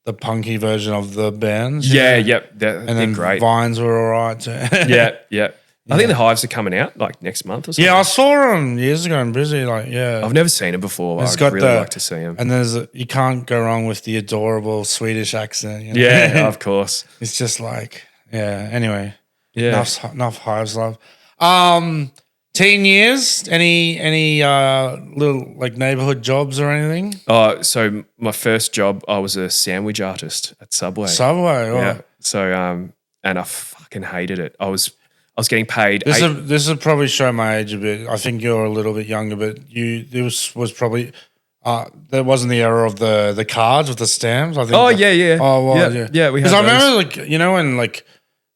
the punky version of the bands. Yeah. They're great. Vines were all right too. Yeah. I think the Hives are coming out like next month or something. Yeah, I saw them years ago in Brisbane. Like, I've never seen them before. I'd really like to see them. And you can't go wrong with the adorable Swedish accent. You know? Yeah, of course. It's just like, anyway. Yeah. Enough Hives love. Teen years, any little like neighborhood jobs or anything? So my first job, I was a sandwich artist at Subway. Yeah. So and I fucking hated it. I was getting paid. This will probably show my age a bit. I think you're a little bit younger, but this was probably there wasn't the era of the cards with the stamps. I think. Oh yeah. Oh well, yeah. Yeah, we had. Because I remember like when like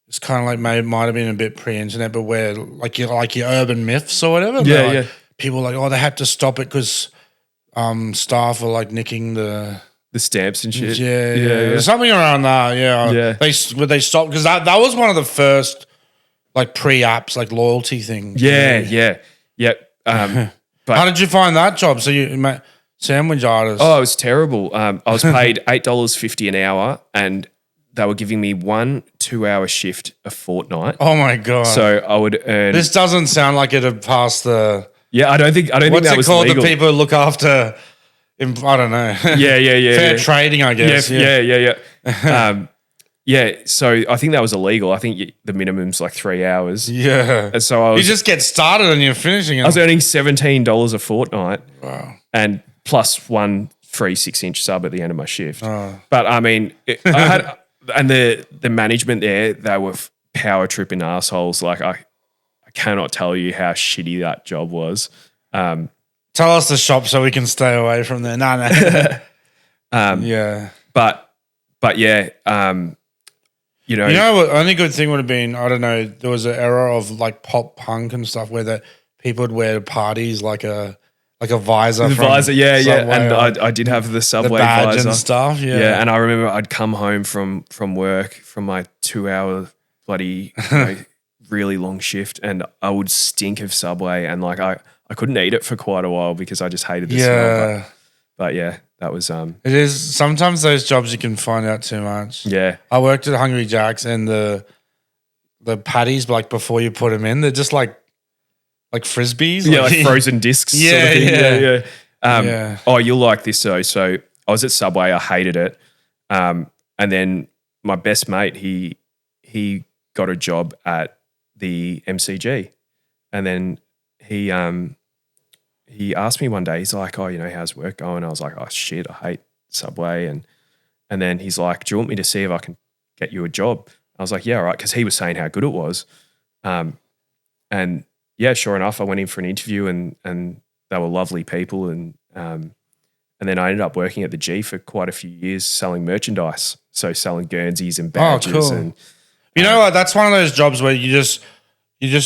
it's kind of like might have been a bit pre-internet, but where like your urban myths or whatever. Yeah. People were like, they had to stop it because staff were like nicking the stamps and shit. Yeah. Something around that. Yeah. They stopped because that was one of the first like pre-apps, like loyalty things. Yeah. But how did you find that job? So you sandwich artist. Oh, it was terrible. I was paid $8.50 an hour, and they were giving me 1 2-hour shift a fortnight. Oh my god! So I would earn. This doesn't sound like it'd pass the. Yeah, I don't think that was legal. What's it called? The people who look after. I don't know. Yeah. Fair trading, I guess. Yeah. So I think that was illegal. I think the minimum's like 3 hours. Yeah. And so you just get started and you're finishing it. I was earning $17 a fortnight. Wow. And plus 1 free 6-inch sub at the end of my shift. Oh. But I mean, I had, and the management there, they were power tripping assholes. Like I cannot tell you how shitty that job was. Tell us the shop so we can stay away from there. No. Yeah. But yeah, you know what? Only good thing would have been, I don't know, there was an era of like pop punk and stuff where the people would wear to parties like a visor. The from visor, yeah. And or I did have the Subway the badge visor and stuff. Yeah, and I remember I'd come home from work from my 2-hour bloody really long shift, and I would stink of Subway, and like I couldn't eat it for quite a while because I just hated the smell. But yeah, that was It is sometimes those jobs you can find out too much. Yeah, I worked at Hungry Jack's, and the patties, like before you put them in, they're just like frisbees. Yeah, like frozen discs. Yeah. Oh, you'll like this though. So I was at Subway. I hated it. And then my best mate, he got a job at the MCG, and then he asked me one day. He's like, "Oh, how's work going?" I was like, "Oh shit, I hate Subway." And then he's like, "Do you want me to see if I can get you a job?" I was like, "Yeah, all right," because he was saying how good it was. And yeah, sure enough, I went in for an interview, and they were lovely people, and then I ended up working at the G for quite a few years selling merchandise, so selling Guernseys and badges. Oh, cool. And that's one of those jobs where you just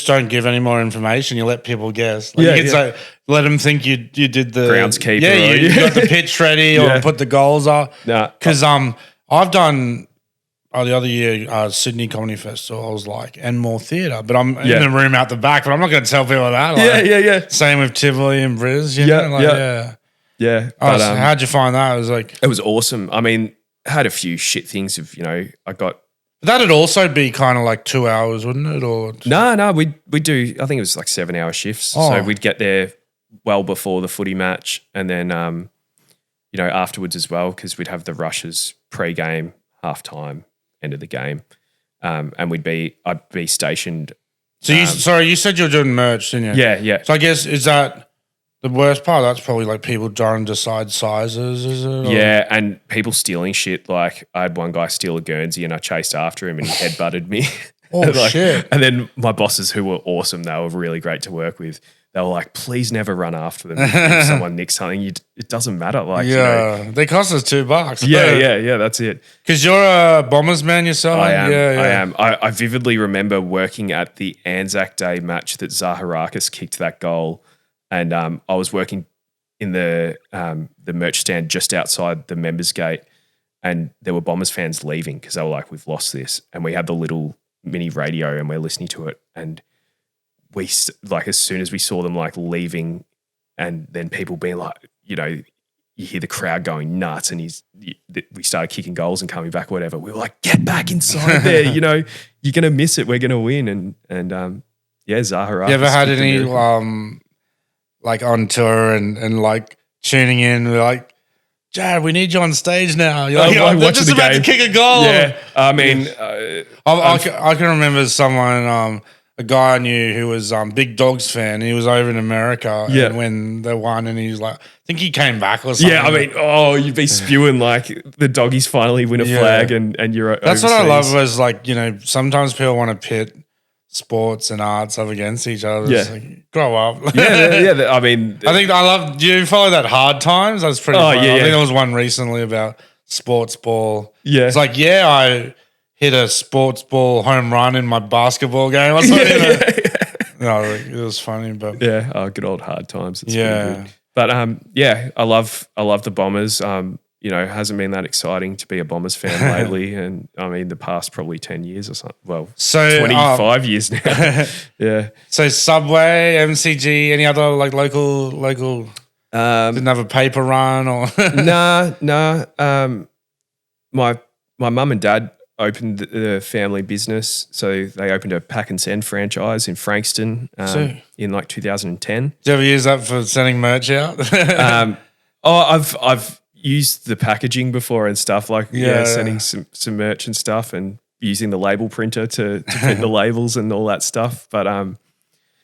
don't give any more information. You let people guess. Like you can say, let them think you did the groundskeeper. Yeah, you got the pitch ready or put the goals up. Because I've done. The other year, Sydney Comedy Festival, I was like, and more theatre. But I'm in the room out the back, but I'm not going to tell people that. Like, yeah. Same with Tivoli and Briz. Yeah. But, how'd you find that? It was awesome. I mean, I had a few shit things of, I got. That'd also be kind of like 2 hours, wouldn't it? Or No, we'd do, I think it was like 7-hour shifts. Oh. So we'd get there well before the footy match, and then, afterwards as well, because we'd have the rushes pre-game, half-time, end of the game, and I'd be stationed So you said you're doing merch, didn't you? Yeah. So I guess, is that the worst part? That's probably like people trying to decide sizes, is it? Or? Yeah, and people stealing shit. Like I had one guy steal a Guernsey and I chased after him and he headbutted me. Oh, shit. And then my bosses, who were awesome, they were really great to work with. They were like, please never run after them. If someone nicks something, it doesn't matter. Like, they cost us $2. Yeah, that's it. Because you're a Bombers man yourself. I am. Yeah. I am. I vividly remember working at the Anzac Day match that Zaharakis kicked that goal. And I was working in the merch stand just outside the members gate, and there were Bombers fans leaving because they were like, we've lost this. And we had the little mini radio and we're listening to it. And we, like, as soon as we saw them like leaving, and then people being like, you know, you hear the crowd going nuts, and we started kicking goals and coming back, whatever. We were like, get back inside there, you know, you're going to miss it. We're going to win. And Zahara. You ever had any, like on tour and like tuning in, like, Jarrod, we need you on stage now. You're like, they're just about to kick a goal. Yeah, I mean, I can remember someone, a guy I knew who was big Dogs fan. He was over in America, and when they won, and he's like, I think he came back or something. Yeah, I mean, you'd be spewing like the Doggies finally win a flag, and you're. That's overseas. What I love was, like, you know, sometimes people want to pit sports and arts up against each other. It's like, grow up. Yeah. I mean, I think I love. Do you follow that Hard Times? That's pretty. Fun. I think there was one recently about sports ball. Yeah, it's like, I hit a sports ball home run in my basketball game or something. No, it was funny, but good old Hard Times. It's good. But I love the Bombers. You know, it hasn't been that exciting to be a Bombers fan lately, and I mean the past probably 10 years or something. Well, 25 years now. Yeah. So Subway, MCG, any other like local didn't have a paper run or Nah. My mum and dad opened the family business, so they opened a pack and send franchise in Frankston in like 2010. Did you ever use that for sending merch out? I've used the packaging before and stuff, like sending some merch and stuff, and using the label printer to print the labels and all that stuff. But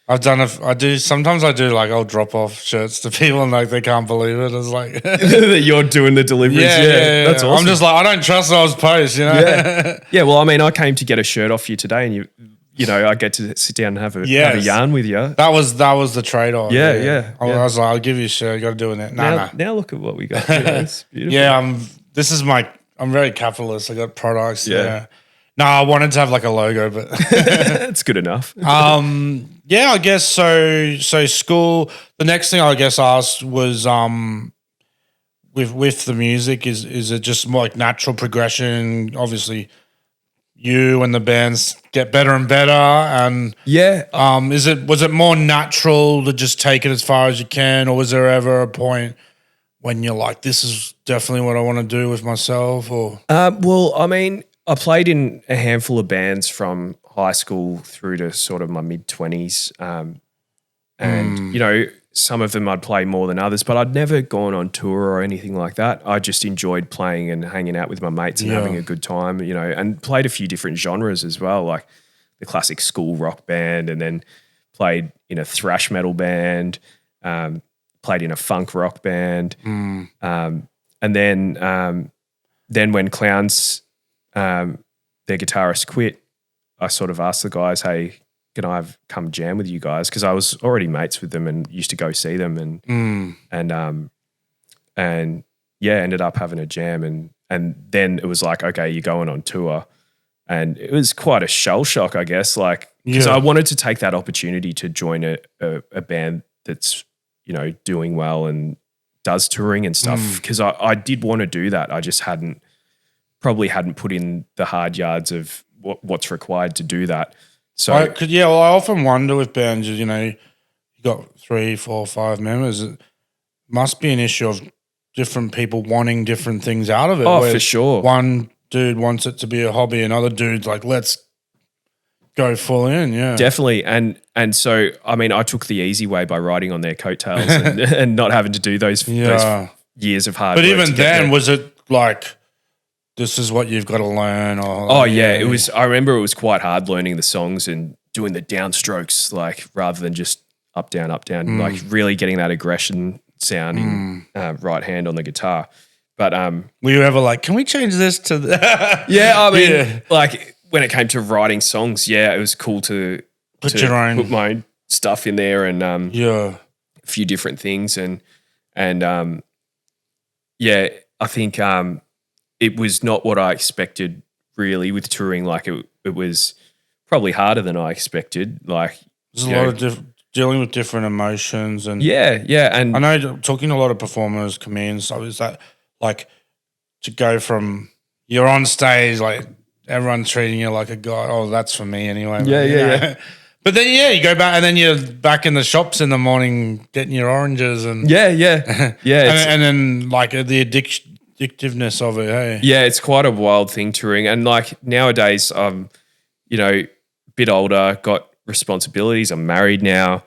sometimes I do like, I'll drop off shirts to people and like they can't believe it. It's like that you're doing the deliveries. Yeah, that's awesome. I'm just like, I don't trust those posts, you know. Yeah. Well, I mean, I came to get a shirt off you today, and you know, I get to sit down and have a yarn with you. That was the trade-off. Yeah. I was like, I'll give you a shirt. You got to do it. Now look at what we got. It's beautiful. I'm very capitalist. I got products. Yeah. No, I wanted to have like a logo, but it's good enough. I guess so. So school. The next thing I guess asked was with the music, is it just more like natural progression? Obviously, you and the bands get better and better, and was it more natural to just take it as far as you can, or was there ever a point when you're like, this is definitely what I want to do with myself? Or well, I mean, I played in a handful of bands from high school through to sort of my mid-20s, and you know, some of them I'd play more than others, but I'd never gone on tour or anything like that. I just enjoyed playing and hanging out with my mates and having a good time, you know, and played a few different genres as well, like the classic school rock band, and then played in a thrash metal band, played in a funk rock band. And then when Clowns, their guitarist quit, I sort of asked the guys, hey, can I come jam with you guys? Because I was already mates with them and used to go see them, and ended up having a jam, and then it was like, okay, you're going on tour, and it was quite a shell shock, I guess, like because I wanted to take that opportunity to join a band that's, you know, doing well and does touring and stuff, because I did want to do that. I just probably hadn't put in the hard yards of what's required to do that. So I often wonder with bands, you know, you got 3, 4, 5 members. It must be an issue of different people wanting different things out of it. Oh, for sure. One dude wants it to be a hobby, another dude's like, let's go full in. Yeah, definitely. And so, I mean, I took the easy way by riding on their coattails and not having to do those years of hard work. But even then, was it like, this is what you've got to learn? Or it was. I remember it was quite hard learning the songs and doing the downstrokes, like rather than just up, down, like really getting that aggression sound in right hand on the guitar. But were you ever like, can we change this to the yeah, I mean, like when it came to writing songs, it was cool to put my own stuff in there and a few different things and I think it was not what I expected really with touring. Like it was probably harder than I expected. Like there's a lot of dealing with different emotions and and I know talking to a lot of performers, comedians, so is that like to go from you're on stage like everyone's treating you like a guy. Oh, that's for me anyway. Yeah. But then you go back and then you're back in the shops in the morning getting your oranges and yeah. and then like the addictiveness of it. Hey, yeah, it's quite a wild thing touring, and like nowadays, a bit older, got responsibilities. I'm married now.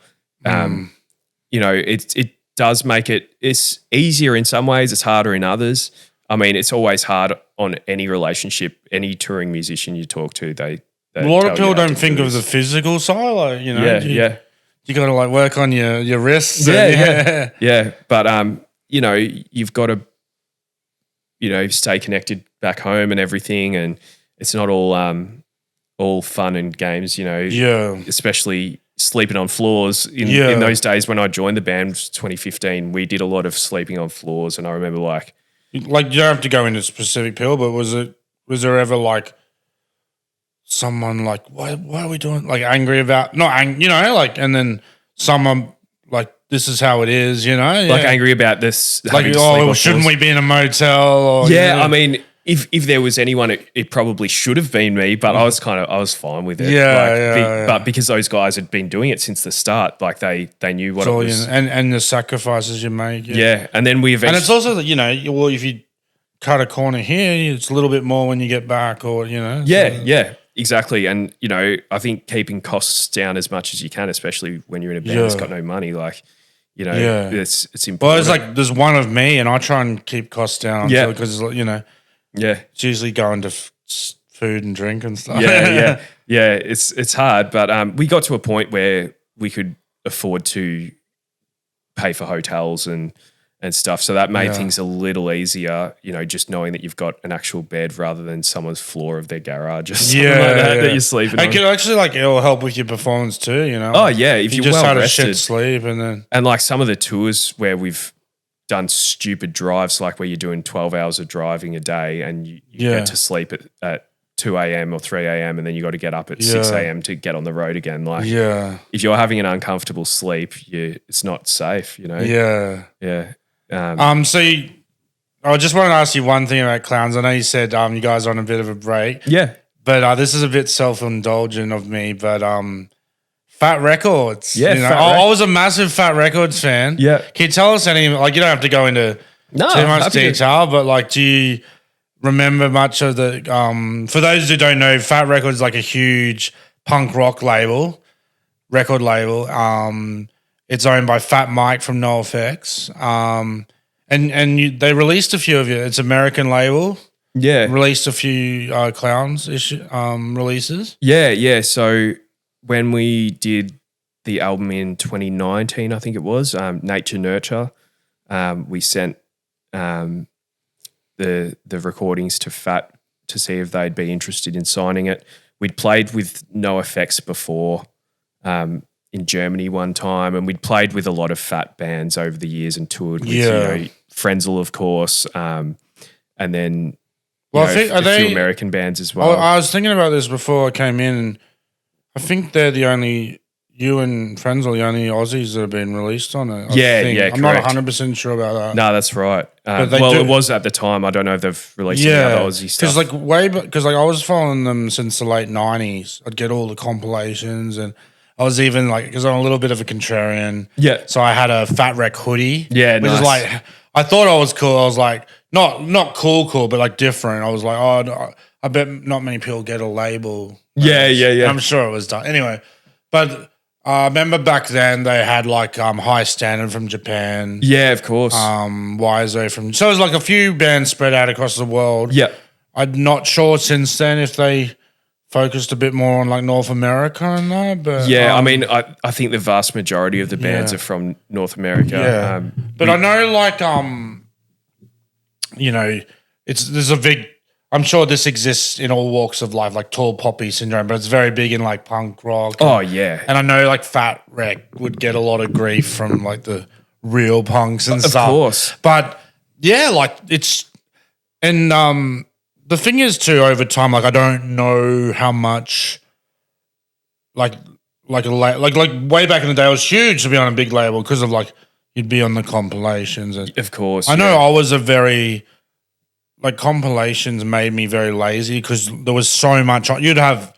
It does make it's easier in some ways. It's harder in others. I mean, it's always hard on any relationship, any touring musician you talk to. They a lot of people don't think of the physical side, like you got to like work on your wrists. Yeah. But you've got to stay connected back home and everything, and it's not all fun and games. Especially sleeping on floors in those days when I joined the band, 2015. We did a lot of sleeping on floors, and I remember like you don't have to go into specific people, but was there ever like someone like why are we doing like angry about and then someone like this is how it is, like angry about this, like shouldn't we be in a motel or I mean if there was anyone it probably should have been me, but I was fine with it. But because those guys had been doing it since the start, like they knew what it was and the sacrifices you make and then we eventually, and it's also that if you cut a corner here it's a little bit more when you get back or exactly. And, I think keeping costs down as much as you can, especially when you're in a band that's got no money, like, it's important. Well, it's like there's one of me and I try and keep costs down because, it's usually going to food and drink and stuff. It's hard, but we got to a point where we could afford to pay for hotels and stuff. So that made things a little easier, just knowing that you've got an actual bed rather than someone's floor of their garage or something like that you're sleeping on. It can actually it'll help with your performance too, Oh yeah, if you're just well had rested. a shit sleep and like some of the tours where we've done stupid drives, like where you're doing 12 hours of driving a day and you get to sleep at 2 a.m. or 3 a.m. and then you got to get up at 6 a.m. to get on the road again. Like if you're having an uncomfortable sleep, it's not safe, Yeah. So I just want to ask you one thing about Clowns. I know you said you guys are on a bit of a break. Yeah. But this is a bit self-indulgent of me, but Fat Records. Yeah, I was a massive Fat Records fan. Yeah. Can you tell us any, like you don't have to go into too much detail, but like do you remember much of the, for those who don't know, Fat Records is like a huge punk rock record label. It's owned by Fat Mike from NoFX. And they released a few of you. It's American label. Yeah. Released a few Clowns releases. Yeah. So when we did the album in 2019, I think it was, Nature Nurture, we sent the recordings to Fat to see if they'd be interested in signing it. We'd played with NoFX before, in Germany one time, and we'd played with a lot of Fat bands over the years and toured with Frenzel, of course, and then a few American bands as well. I was thinking about this before I came in, and I think they're the only, you and Frenzel, the only Aussies that have been released on it. I'm not 100% sure about that. No, that's right. It was at the time. I don't know if they've released any other Aussie stuff. Because I was following them since the late 90s. I'd get all the compilations, and I was even because I'm a little bit of a contrarian. Yeah. So I had a Fat Wreck hoodie. Yeah, which nice. is I thought I was cool. I was not cool, but different. I was like, I bet not many people get a label. Yeah. I'm sure it was done. Anyway, but I remember back then they had High Standard from Japan. Yeah, of course. Wizo from. So it was a few bands spread out across the world. Yeah. I'm not sure since then if they focused a bit more on like North America and that. But Yeah, I mean, I think the vast majority of the bands are from North America. Yeah, but I know like you know, there's a big. I'm sure this exists in all walks of life, like tall poppy syndrome, but it's very big in like punk rock. Oh yeah, and I know like Fat Wreck would get a lot of grief from like the real punks and stuff. Of course, but yeah, like it's and the thing is too over time, like I don't know how much like way back in the day, it was huge to be on a big label because of like you'd be on the compilations. And of course, I know I was a very. Like compilations made me very lazy because there was so much. You'd have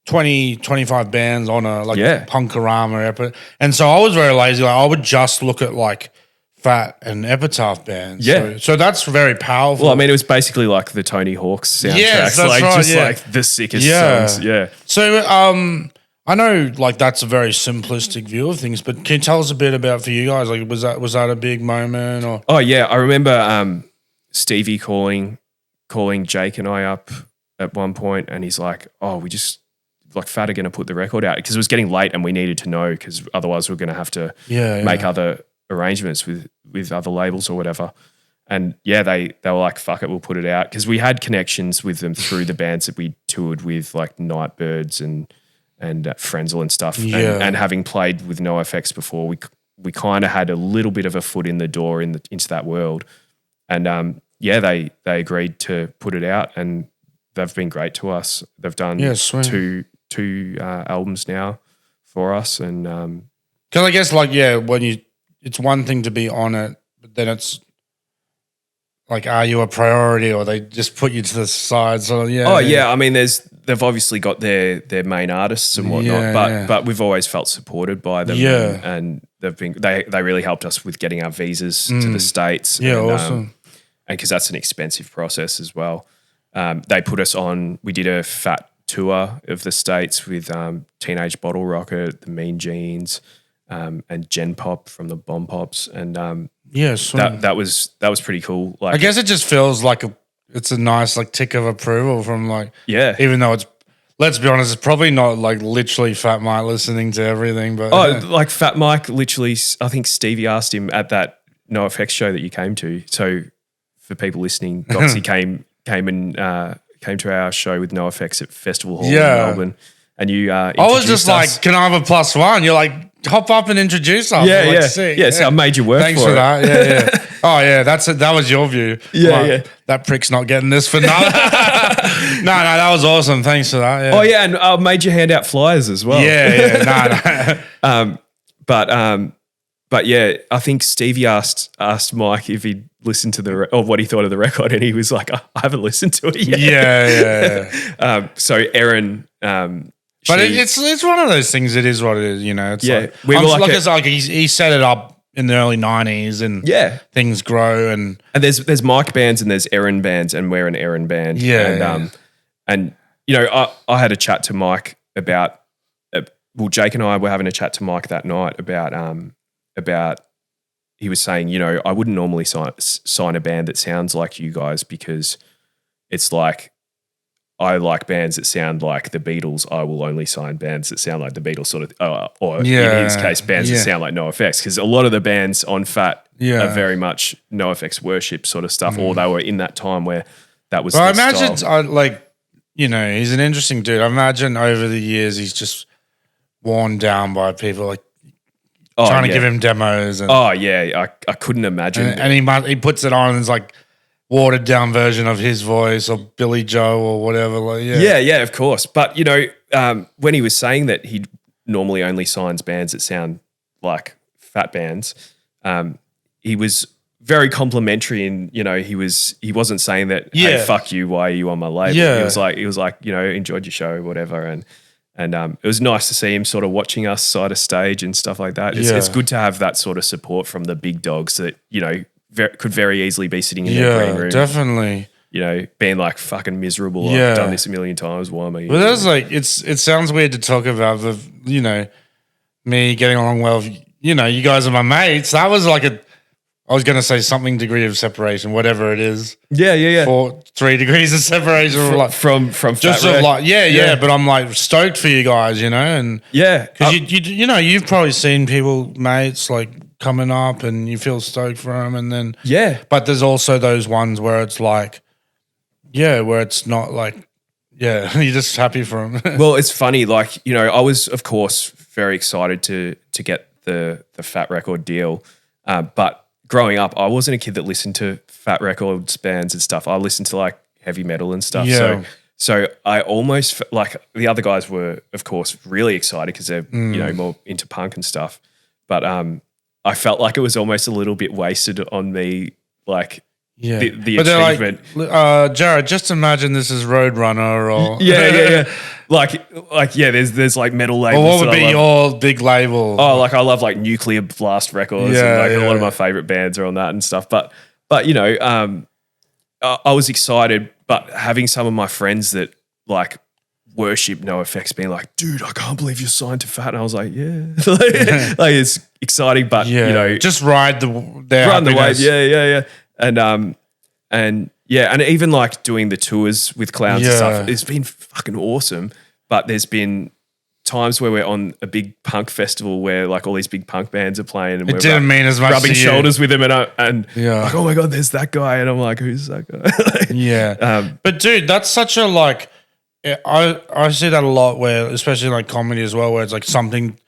20, 25 bands on a Punkorama episode. And so I was very lazy. Like I would just look at like Fat and Epitaph bands. Yeah. So that's very powerful. Well, I mean, it was basically like the Tony Hawk's soundtracks. Yes, that's like right, just like the sickest songs. Yeah. So I know like that's a very simplistic view of things, but can you tell us a bit about for you guys? Like was that a big moment or? Oh yeah. I remember Stevie calling Jake and I up at one point, and he's like, "Oh, we just like Fat are going to put the record out because it was getting late, and we needed to know because otherwise we're going to have to make other arrangements with other labels or whatever." And yeah, they were like, "Fuck it, we'll put it out," because we had connections with them through the bands that we toured with, like Nightbirds and Frenzel and stuff, and having played with NoFX before, we kind of had a little bit of a foot in the door into that world. And they agreed to put it out, and they've been great to us. They've done two albums now for us, and because I guess like when it's one thing to be on it, but then it's like, are you a priority, or they just put you to the side? So I mean, they've obviously got their main artists and whatnot, but we've always felt supported by them, and they really helped us with getting our visas to the States. Yeah, and, awesome. And because that's an expensive process as well. They put us on, we did a Fat tour of the States with Teenage Bottle Rocket, the Mean Jeans, and Gen Pop from the Bomb Pops. And that was pretty cool. Like, I guess it just feels like it's a nice like tick of approval from like, even though it's, let's be honest, it's probably not like literally Fat Mike listening to everything, but like Fat Mike literally, I think Stevie asked him at that NoFX show that you came to. So for people listening, Gocsy came to our show with NoFX at Festival Hall in Melbourne, and you. I was just like, "Can I have a +1?" You're like, "Hop up and introduce us." So I made you work. Thanks for it. That. Yeah. Oh yeah, that was your view. That prick's not getting this for nothing. No, that was awesome. Thanks for that. Yeah. Oh yeah, and I made you hand out flyers as well. No. But yeah, I think Stevie asked Mike if he'd listened to or what he thought of the record, and he was like, "I haven't listened to it yet." Yeah. So Erin, but it's one of those things. It is what it is, you know. It's like he set it up in the early '90s, and things grow, and there's Mike bands and there's Erin bands, and we're an Erin band. And you know, I had a chat to Mike about. Jake and I were having a chat to Mike that night about he was saying, you know, I wouldn't normally sign a band that sounds like you guys because it's like I like bands that sound like the Beatles. I will only sign bands that sound like the Beatles, sort of, or in his case, bands that sound like NoFX, because a lot of the bands on Fat are very much NoFX worship sort of stuff, or they were in that time where that was. Well, I imagine, you know, he's an interesting dude. I imagine over the years he's just worn down by people like. Trying to give him demos. And, I couldn't imagine. And he puts it on and it's like watered down version of his voice or Billy Joe or whatever. Of course. But, you know, when he was saying that he normally only signs bands that sound like Fat bands, he was very complimentary, and, you know, he wasn't saying that, hey, fuck you, why are you on my label? He was like, you know, enjoyed your show, whatever. And it was nice to see him sort of watching us side of stage and stuff like that. It's good to have that sort of support from the big dogs that, you know, could very easily be sitting in their green room. Definitely. You know, being like fucking miserable. I've done this a million times. Why am I? Well, that's like, it sounds weird to talk about you know, me getting along well. You know, you guys are my mates. That was like I was going to say something degree of separation, whatever it is. Yeah. 3 degrees of separation, From just Fat of Wreck. yeah. But I'm like stoked for you guys, and Yeah. because you've probably seen people, mates, like coming up, and you feel stoked for them, and then But there's also those ones where it's like, where it's not like, you're just happy for them. Well, it's funny, like, I was, of course, very excited to get the Fat Record deal, but growing up, I wasn't a kid that listened to Fat Records bands and stuff. I listened to like heavy metal and stuff. Yeah. So I almost like the other guys were, of course, really excited because they're more into punk and stuff. But I felt like it was almost a little bit wasted on me, like the achievement. Like, Jarrod, just imagine this is Roadrunner or yeah. Like there's like metal labels. Well, what would be your big label? Oh, like I love like Nuclear Blast Records, and like a lot of my favorite bands are on that and stuff. But I was excited, but having some of my friends that like worship NoFX being like, dude, I can't believe you're signed to Fat, and I was like, like it's exciting, but just ride the wave, yeah, and even like doing the tours with Clowns and stuff, it's been fucking awesome. But there's been times where we're on a big punk festival where like all these big punk bands are playing, and it didn't mean as much rubbing to you. shoulders with them, and like, oh my god, there's that guy, and I'm like, who's that guy? But dude, that's such a like. I see that a lot where, especially like comedy as well, where it's like something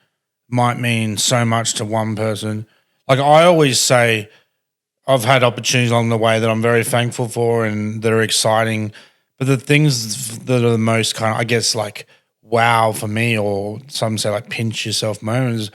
might mean so much to one person. Like I always say, I've had opportunities along the way that I'm very thankful for and that are exciting. But the things that are the most kind of, I guess, like wow for me, or some say like pinch yourself moments,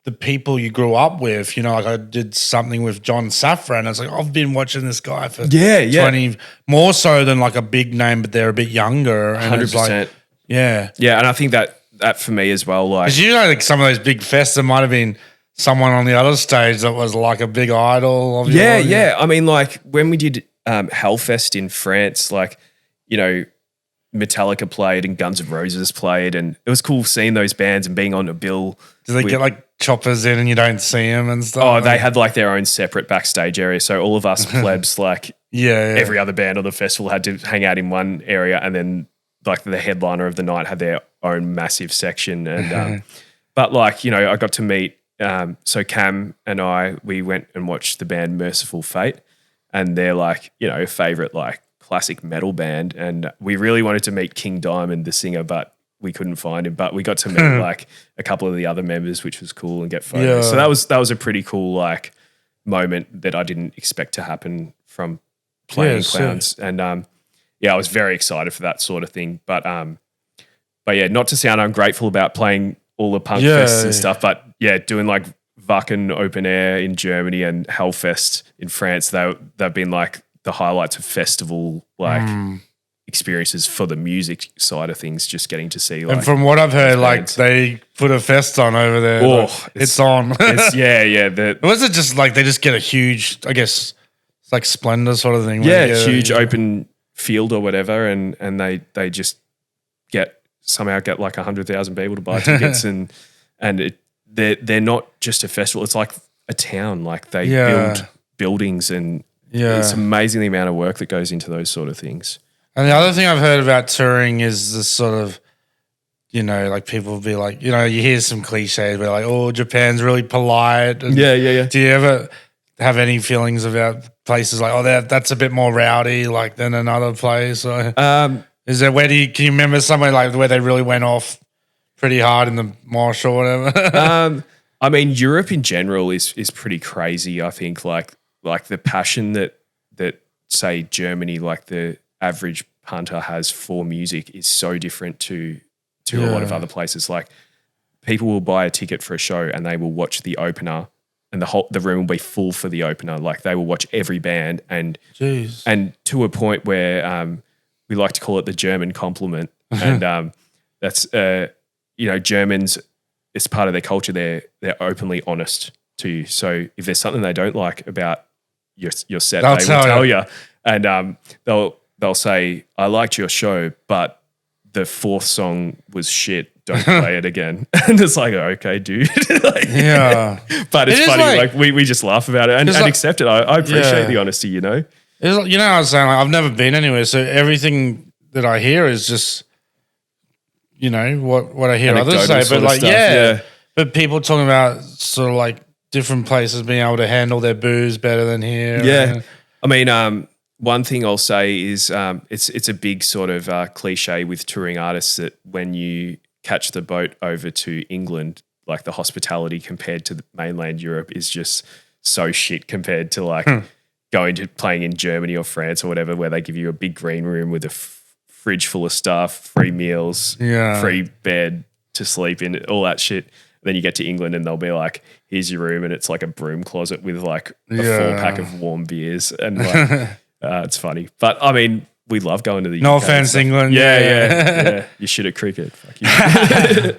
the people you grew up with. Like I did something with John Safran. It's like I've been watching this guy for 20, more so than like a big name, but they're a bit younger. 100%. Like, yeah, and I think that for me as well, like, because like some of those big fests, there might have been someone on the other stage that was like a big idol of yours. Yeah. I mean, like when we did Hellfest in France, like, Metallica played and Guns N' Roses played, and it was cool seeing those bands and being on a bill. Do they get like choppers in and you don't see them and stuff? Oh, they had like their own separate backstage area. So all of us plebs, like every other band on the festival had to hang out in one area, and then like the headliner of the night had their own massive section. And but like, I got to meet so Cam and we went and watched the band Merciful Fate, and they're like, favorite like classic metal band, and we really wanted to meet King Diamond, the singer, but we couldn't find him. But we got to meet like a couple of the other members, which was cool, and get photos. So that was a pretty cool like moment that I didn't expect to happen from playing Clowns. And I was very excited for that sort of thing. But yeah, not to sound ungrateful about playing all the punk fests and stuff, but doing like Wacken open air in Germany and Hellfest in France, they've been like the highlights of festival like experiences for the music side of things, just getting to see like. And from what I've heard, like they put a fest on over there. Oh, it's on. Was it just like they just get a huge, I guess it's like Splendor sort of thing? Huge open field or whatever, and they just somehow get like 100,000 people to buy tickets, and they're not just a festival. It's like a town. Like they build buildings, and it's amazing the amount of work that goes into those sort of things. And the other thing I've heard about touring is this sort of, like people will be like, you hear some cliches where like, oh, Japan's really polite. And do you ever have any feelings about places like, oh, that's a bit more rowdy like than another place? Or, is there can you remember somewhere like where they really went off pretty hard in the mosh or whatever? I mean, Europe in general is pretty crazy. I think like the passion that say Germany, like the average punter has for music, is so different to a lot of other places. Like people will buy a ticket for a show and they will watch the opener, and the room will be full for the opener. Like they will watch every band, and to a point where we like to call it the German compliment. And that's Germans, it's part of their culture. They're openly honest to you. So if there's something they don't like about your set, they will tell you. And they'll say, I liked your show, but the fourth song was shit. Don't play it again. And it's like, okay, dude. Like, Yeah. But it's It is funny. like- We just laugh about it and like- accept it. I appreciate Yeah. the honesty, you know? It's, you know, I was saying, like, I've never been anywhere, so everything that I hear is just, you know, what I hear others say. Anecdotal But sort of like, stuff, yeah, yeah. but people talking about sort of like different places being able to handle their booze better than here. Yeah. I mean, one thing I'll say is it's a big sort of cliche with touring artists that when you catch the boat over to England, like the hospitality compared to the mainland Europe is just so shit compared to like going to playing in Germany or France or whatever, where they give you a big green room with a fridge full of stuff, free meals, free bed to sleep in, all that shit. Then you get to England and they'll be like, here's your room, and it's like a broom closet with like a 4-pack of warm beers. And like, it's funny. But I mean, we love going to the No UK and offense, stuff. England. Yeah. You shit at cricket. Fuck you.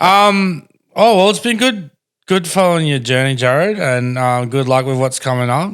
Oh, well, it's been good following your journey, Jarrod, and good luck with what's coming up.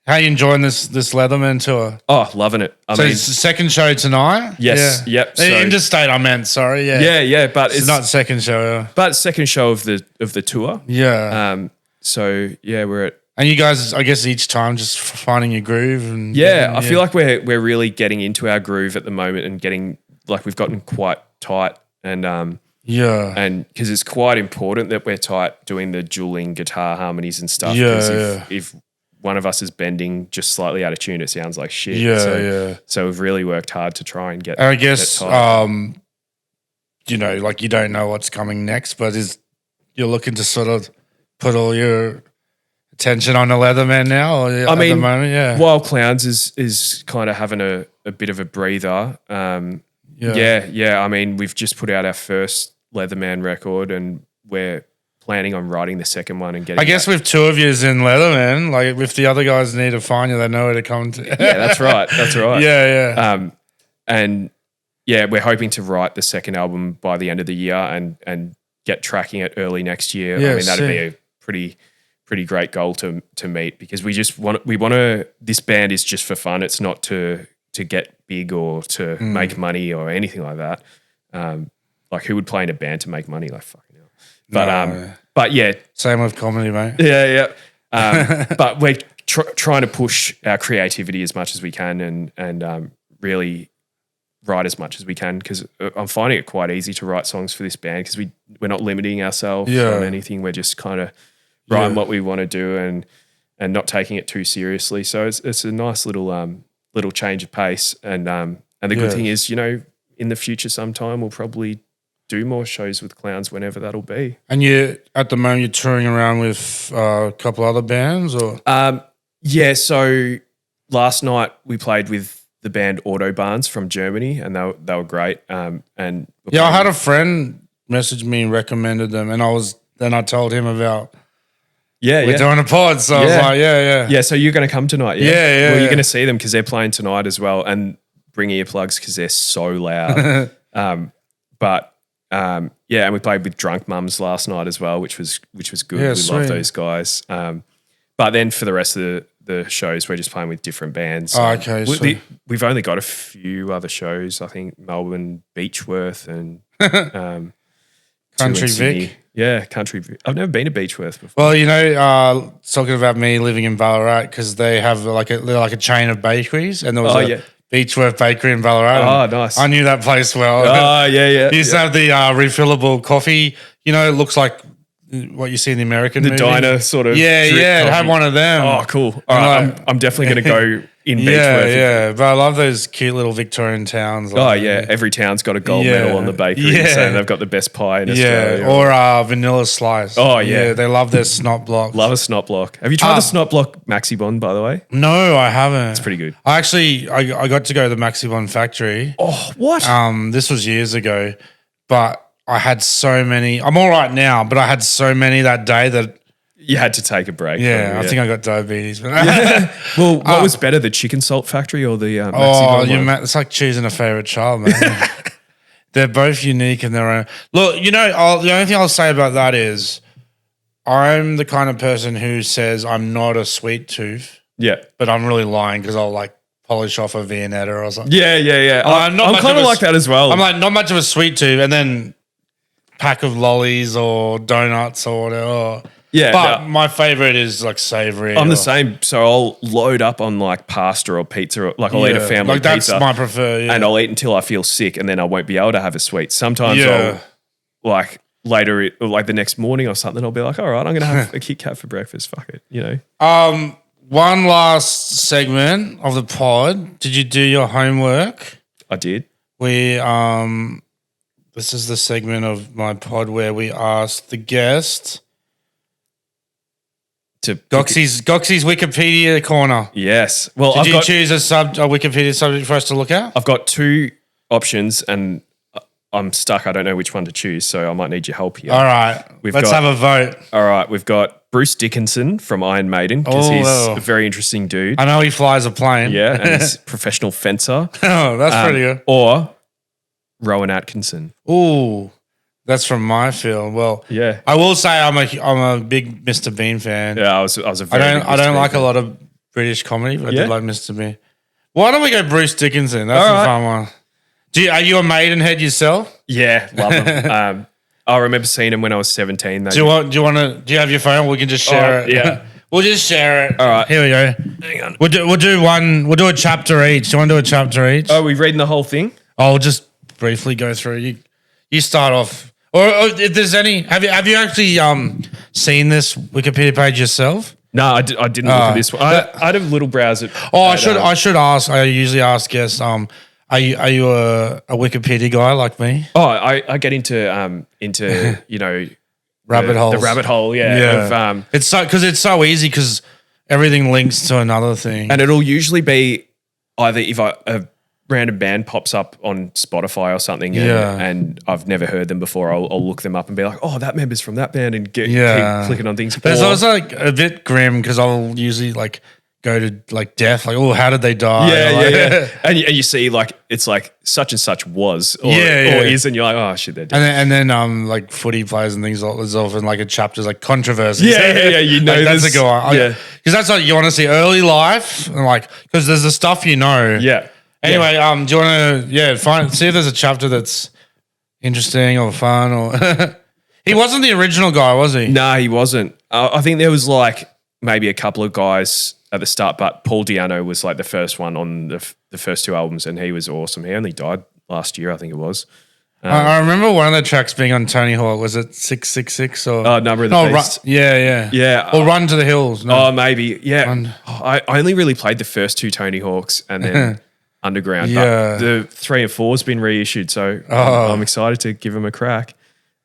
How you enjoying this Leatherman tour? Oh, loving it. I So mean, it's the second show tonight? Yes, yep, so- Interstate, I meant, sorry. Yeah. yeah, but It's not second show. but second show of the tour. Yeah. So yeah, we're at. And you guys, I guess each time just finding your groove. And Yeah, I feel like we're really getting into our groove at the moment and getting like we've gotten quite tight and Yeah. and because it's quite important that we're tight doing the dueling guitar harmonies and stuff. Yeah, 'cause yeah. If one of us is bending just slightly out of tune, it sounds like shit. Yeah. So we've really worked hard to try and get. And I guess, get tight. you know, like you don't know what's coming next, but you're looking to sort of put all your attention on the Leatherman now? Or at the moment, yeah. While Clowns is kind of having a bit of a breather. Yeah. I mean, we've just put out our first Leatherman record, and we're planning on writing the second one and getting. I guess with two of yous in Leatherman, like if the other guys need to find you, they know where to come to. Yeah, that's right. Yeah. And yeah, we're hoping to write the second album by the end of the year and get tracking it early next year. Yeah, I mean, that'd be sick. a pretty great goal to meet, because we want to. This band is just for fun. It's not to get big or to make money or anything like that. Like who would play in a band to make money? Like fucking hell. But yeah, Same with comedy, mate. yeah. But we're trying to push our creativity as much as we can and really write as much as we can, because I'm finding it quite easy to write songs for this band because we're not limiting ourselves from anything. We're just kind of writing what we want to do and not taking it too seriously. So it's a nice little change of pace. And the good thing is, you know, in the future sometime we'll probably do more shows with Clowns whenever that'll be. And at the moment you're touring around with a couple other bands, or? Yeah, so last night we played with the band Autobahns from Germany, and they were great. And I had a friend message me and recommended them, and I told him about we're doing a pod, so I was like, yeah. So you're going to come tonight, yeah? Yeah. Well, you're going to see them because they're playing tonight as well, and bring earplugs because they're so loud. And we played with Drunk Mums last night as well, which was good. Yeah, we sweet. love those guys. But then for the rest of the shows, we're just playing with different bands. Oh, okay, sweet. We've only got a few other shows. I think Melbourne, Beechworth, and Country two in Sydney. Vic. Yeah, Country Vic. I've never been to Beechworth before. Well, you know, talking about me living in Ballarat, because they have they're like a chain of bakeries, and there was a Beechworth Bakery in Ballarat. Oh, nice. I knew that place well. Oh, yeah. He used to have the refillable coffee. You know, it looks like what you see in the American movie. Diner sort of. Yeah, drip it had coffee. one of them. Oh, cool. All right, I'm definitely going to go in Beechworth. Yeah. But I love those cute little Victorian towns. Oh, yeah. Every town's got a gold medal on the bakery saying they've got the best pie in Australia. Or Vanilla Slice. Oh, yeah. They love their snot blocks. Love a snot block. Have you tried the snot block Maxi Bond, by the way? No, I haven't. It's pretty good. I got to go to the Maxi Bond factory. Oh, what? This was years ago, but I had so many. I'm all right now, but I had so many that day that you had to take a break. I think I got diabetes. But Well, what was better, the Chicken Salt Factory or the Maxi Bond one? It's like choosing a favorite child, man. They're both unique in their own. Look, you know, the only thing I'll say about that is I'm the kind of person who says I'm not a sweet tooth. Yeah. But I'm really lying because I'll like polish off a Viennetta or something. Yeah. I'm kind of like that as well. I'm like not much of a sweet tooth, and then pack of lollies or donuts or whatever. Yeah, but my favorite is like savory. I'm the same. So I'll load up on like pasta or pizza. Like I'll eat a family like that's pizza. my preferred. Yeah. And I'll eat until I feel sick, and then I won't be able to have a sweet. Sometimes I'll like later, like the next morning or something, I'll be like, all right, I'm going to have a Kit Kat for breakfast. Fuck it, you know. One last segment of the pod. Did you do your homework? I did. We this is the segment of my pod where we ask the guest to Gocsy's Wikipedia corner. Yes. Well, did you choose a Wikipedia subject for us to look at? I've got two options and I'm stuck. I don't know which one to choose, so I might need your help here. All right. Let's have a vote. All right. We've got Bruce Dickinson from Iron Maiden because he's a very interesting dude. I know he flies a plane. Yeah, and he's a professional fencer. Oh, that's pretty good. Or Rowan Atkinson. Ooh, that's from my field. Well, yeah, I will say I'm a big Mr. Bean fan. Yeah, I was a very I don't like a lot of British comedy, but I did like Mr. Bean. Why don't we go Bruce Dickinson? That's a fun one. Are you a Maidenhead yourself? Yeah, love him. I remember seeing him when I was 17. Do you have your phone? We can just share it. Yeah. We'll just share it. All right. Here we go. Hang on. We'll do a chapter each. Do you want to do a chapter each? Oh, are we reading the whole thing? I'll just briefly go through. You start off. Or if there's any, have you actually seen this Wikipedia page yourself? No, I didn't look at this one. I had a little browse at. I should ask. I usually ask guests. Are you a Wikipedia guy like me? Oh, I get into you know rabbit holes. The rabbit hole, yeah. It's so easy because everything links to another thing, and it'll usually be either if a random band pops up on Spotify or something, and I've never heard them before, I'll look them up and be like, oh, that member's from that band, and keep clicking on things. But it's also like a bit grim because I'll usually like go to like death, like, oh, how did they die? Yeah. And you see like it's like such and such was or is, and you're like, oh shit, they're dead. And then like footy players and things, there's often like a chapter's like controversy. Yeah, you know, like, that's a good one. Yeah, because that's what you want to see, early life, and like because there's the stuff you know. Yeah. Anyway, do you want to see if there's a chapter that's interesting or fun or he wasn't the original guy, was he? No, he wasn't. I think there was like maybe a couple of guys at the start, but Paul Di'Anno was like the first one on the first two albums, and he was awesome. He only died last year, I think it was. I remember one of the tracks being on Tony Hawk. Was it 666 or Number of the Beast? Yeah. Or Run to the Hills. No. Oh, maybe. Yeah. I only really played the first two Tony Hawks and then Underground. Yeah. But the 3 and 4 has been reissued, so I'm excited to give him a crack.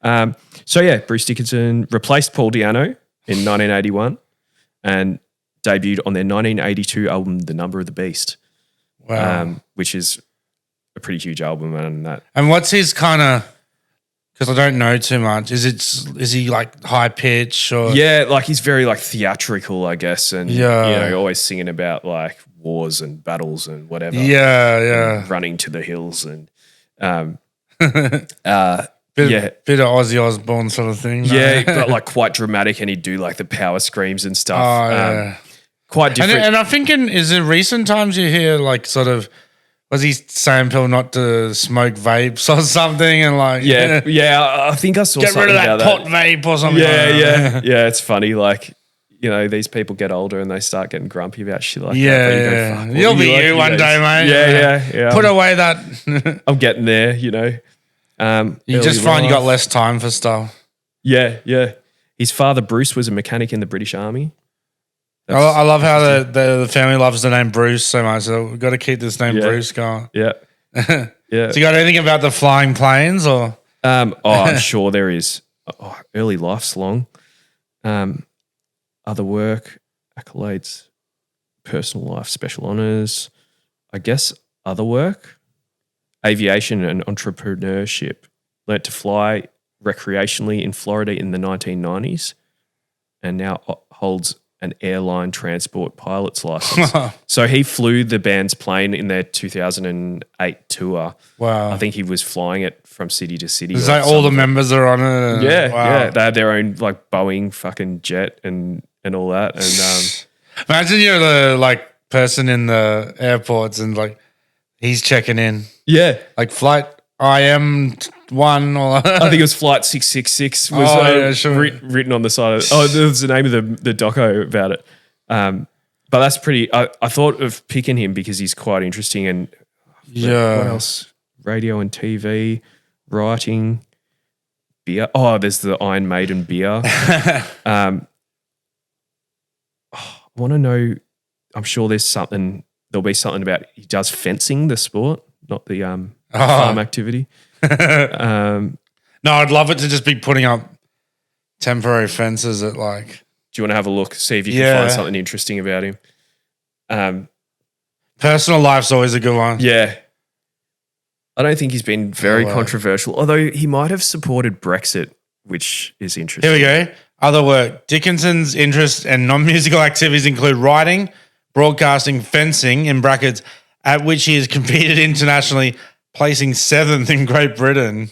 Bruce Dickinson replaced Paul Di'Anno in 1981 and debuted on their 1982 album, The Number of the Beast. Wow. Which is a pretty huge album. And what's his kind of, because I don't know too much, is he like high pitch or? Yeah, like he's very like theatrical, I guess, and you know, always singing about like wars and battles and whatever. Yeah. Running to the hills and Bit of Ozzy Osbourne sort of thing. No? Yeah, but like quite dramatic, and he'd do like the power screams and stuff. Oh, yeah. Quite different. And I'm thinking, is it recent times you hear like sort of, was he saying people not to smoke vapes or something? And like, I think I saw get something rid of that about pot vape or something. Yeah. It's funny, like, you know, these people get older and they start getting grumpy about shit like that. Yeah. You'll be you one day, mate. Yeah. Put away that. I'm getting there, you know. You just find you got less time for stuff. Yeah. His father, Bruce, was a mechanic in the British Army. I love how the family loves the name Bruce so much. So we've got to keep this name Bruce going. Yeah. So you got anything about the flying planes or? I'm sure there is. Early life's long. Other work, accolades, personal life, special honors. I guess other work, aviation and entrepreneurship. Learnt to fly recreationally in Florida in the 1990s, and now holds an airline transport pilot's license. So he flew the band's plane in their 2008 tour. Wow. I think he was flying it from city to city. Is that all the members are on it? Yeah. They had their own like Boeing fucking jet and all that. And imagine you're the like person in the airports and like he's checking in. Yeah. Like flight IM1 or I think it was Flight 666 was written on the side of it. Oh, that was the name of the doco about it. But that's pretty, I thought of picking him because he's quite interesting and what else? Radio and TV, writing, beer. Oh, there's the Iron Maiden beer. I want to know, I'm sure there'll be something about, he does fencing, the sport, not the farm activity. No, I'd love it to just be putting up temporary fences at like. Do you want to have a look, see if you can find something interesting about him? Personal life's always a good one. Yeah. I don't think he's been very controversial, although he might have supported Brexit, which is interesting. Here we go. Other work. Dickinson's interests and non-musical activities include writing, broadcasting, fencing, in brackets, at which he has competed internationally, placing 7th in Great Britain.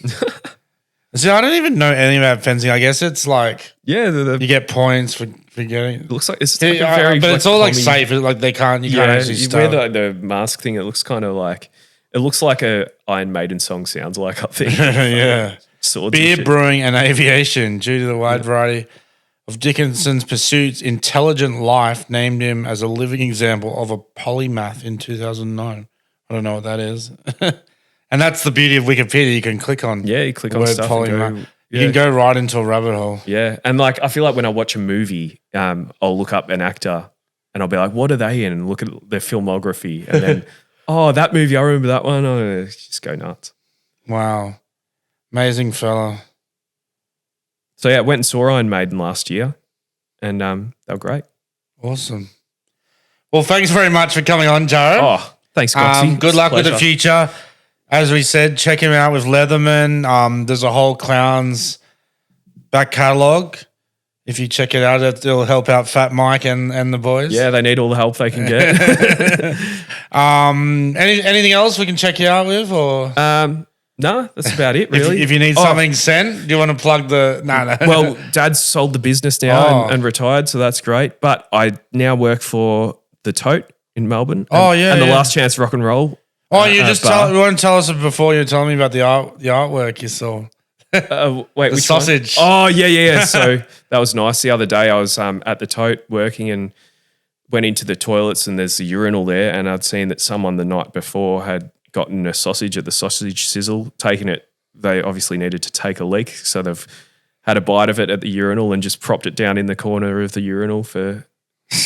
See, I don't even know anything about fencing. I guess it's like you get points for getting. It looks like it's like very, but it's all like safe. Like they can't. You can't actually. You wear the mask thing. It looks kind of like a Iron Maiden song sounds like up there. Yeah. Swords beer, brewing, and aviation. Due to the wide variety of Dickinson's pursuits, Intelligent Life named him as a living example of a polymath in 2009. I don't know what that is. And that's the beauty of Wikipedia. You can click on you click on stuff and you can go right into a rabbit hole. Yeah. And like I feel like when I watch a movie, I'll look up an actor and I'll be like, what are they in? And look at their filmography. And then, oh, that movie, I remember that one. Oh, just go nuts. Wow. Amazing fella. So yeah, went and saw Iron Maiden last year and they were great. Awesome. Well, thanks very much for coming on, Jarrod. Oh, thanks, Gocsy. Good luck with the future. As we said, check him out with Leatherman. There's a whole Clowns back catalogue. If you check it out, it'll help out Fat Mike and the boys. Yeah, they need all the help they can get. Anything else we can check you out with? Or no, that's about it, really. if you need something sent, do you want to plug the... No. Well, Dad's sold the business now and retired, so that's great. But I now work for The Tote in Melbourne. And the Last Chance Rock and Roll. Oh, you want to tell us before you were telling me about the artwork you saw. Wait, the sausage. One? Oh, yeah. So that was nice. The other day I was at the Tote working and went into the toilets and there's a urinal there and I'd seen that someone the night before had gotten a sausage at the sausage sizzle, taken it. They obviously needed to take a leak, so they've had a bite of it at the urinal and just propped it down in the corner of the urinal for...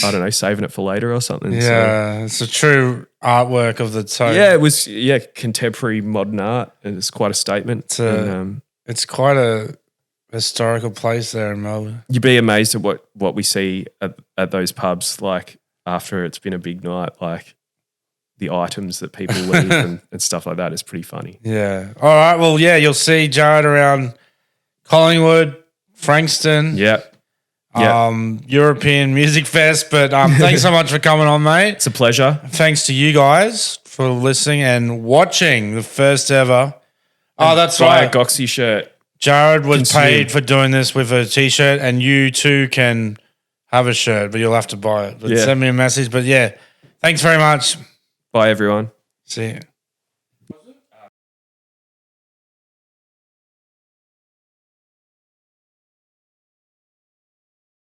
I don't know, saving it for later or something. Yeah, so. It's a true artwork of the Tote. Yeah, it was contemporary modern art, and it's quite a statement. It's quite a historical place there in Melbourne. You'd be amazed at what we see at those pubs, like after it's been a big night, like the items that people leave and stuff like that is pretty funny. Yeah. All right, well, yeah, you'll see Jarrod around Collingwood, Frankston. Yeah. European Music Fest, but thanks so much for coming on, mate. It's a pleasure. Thanks to you guys for listening and watching the first ever. That's right. Buy a Gocsy shirt. Jarrod was paid for doing this with a t-shirt, and you too can have a shirt, but you'll have to buy it. But send me a message. But yeah, thanks very much. Bye, everyone. See you.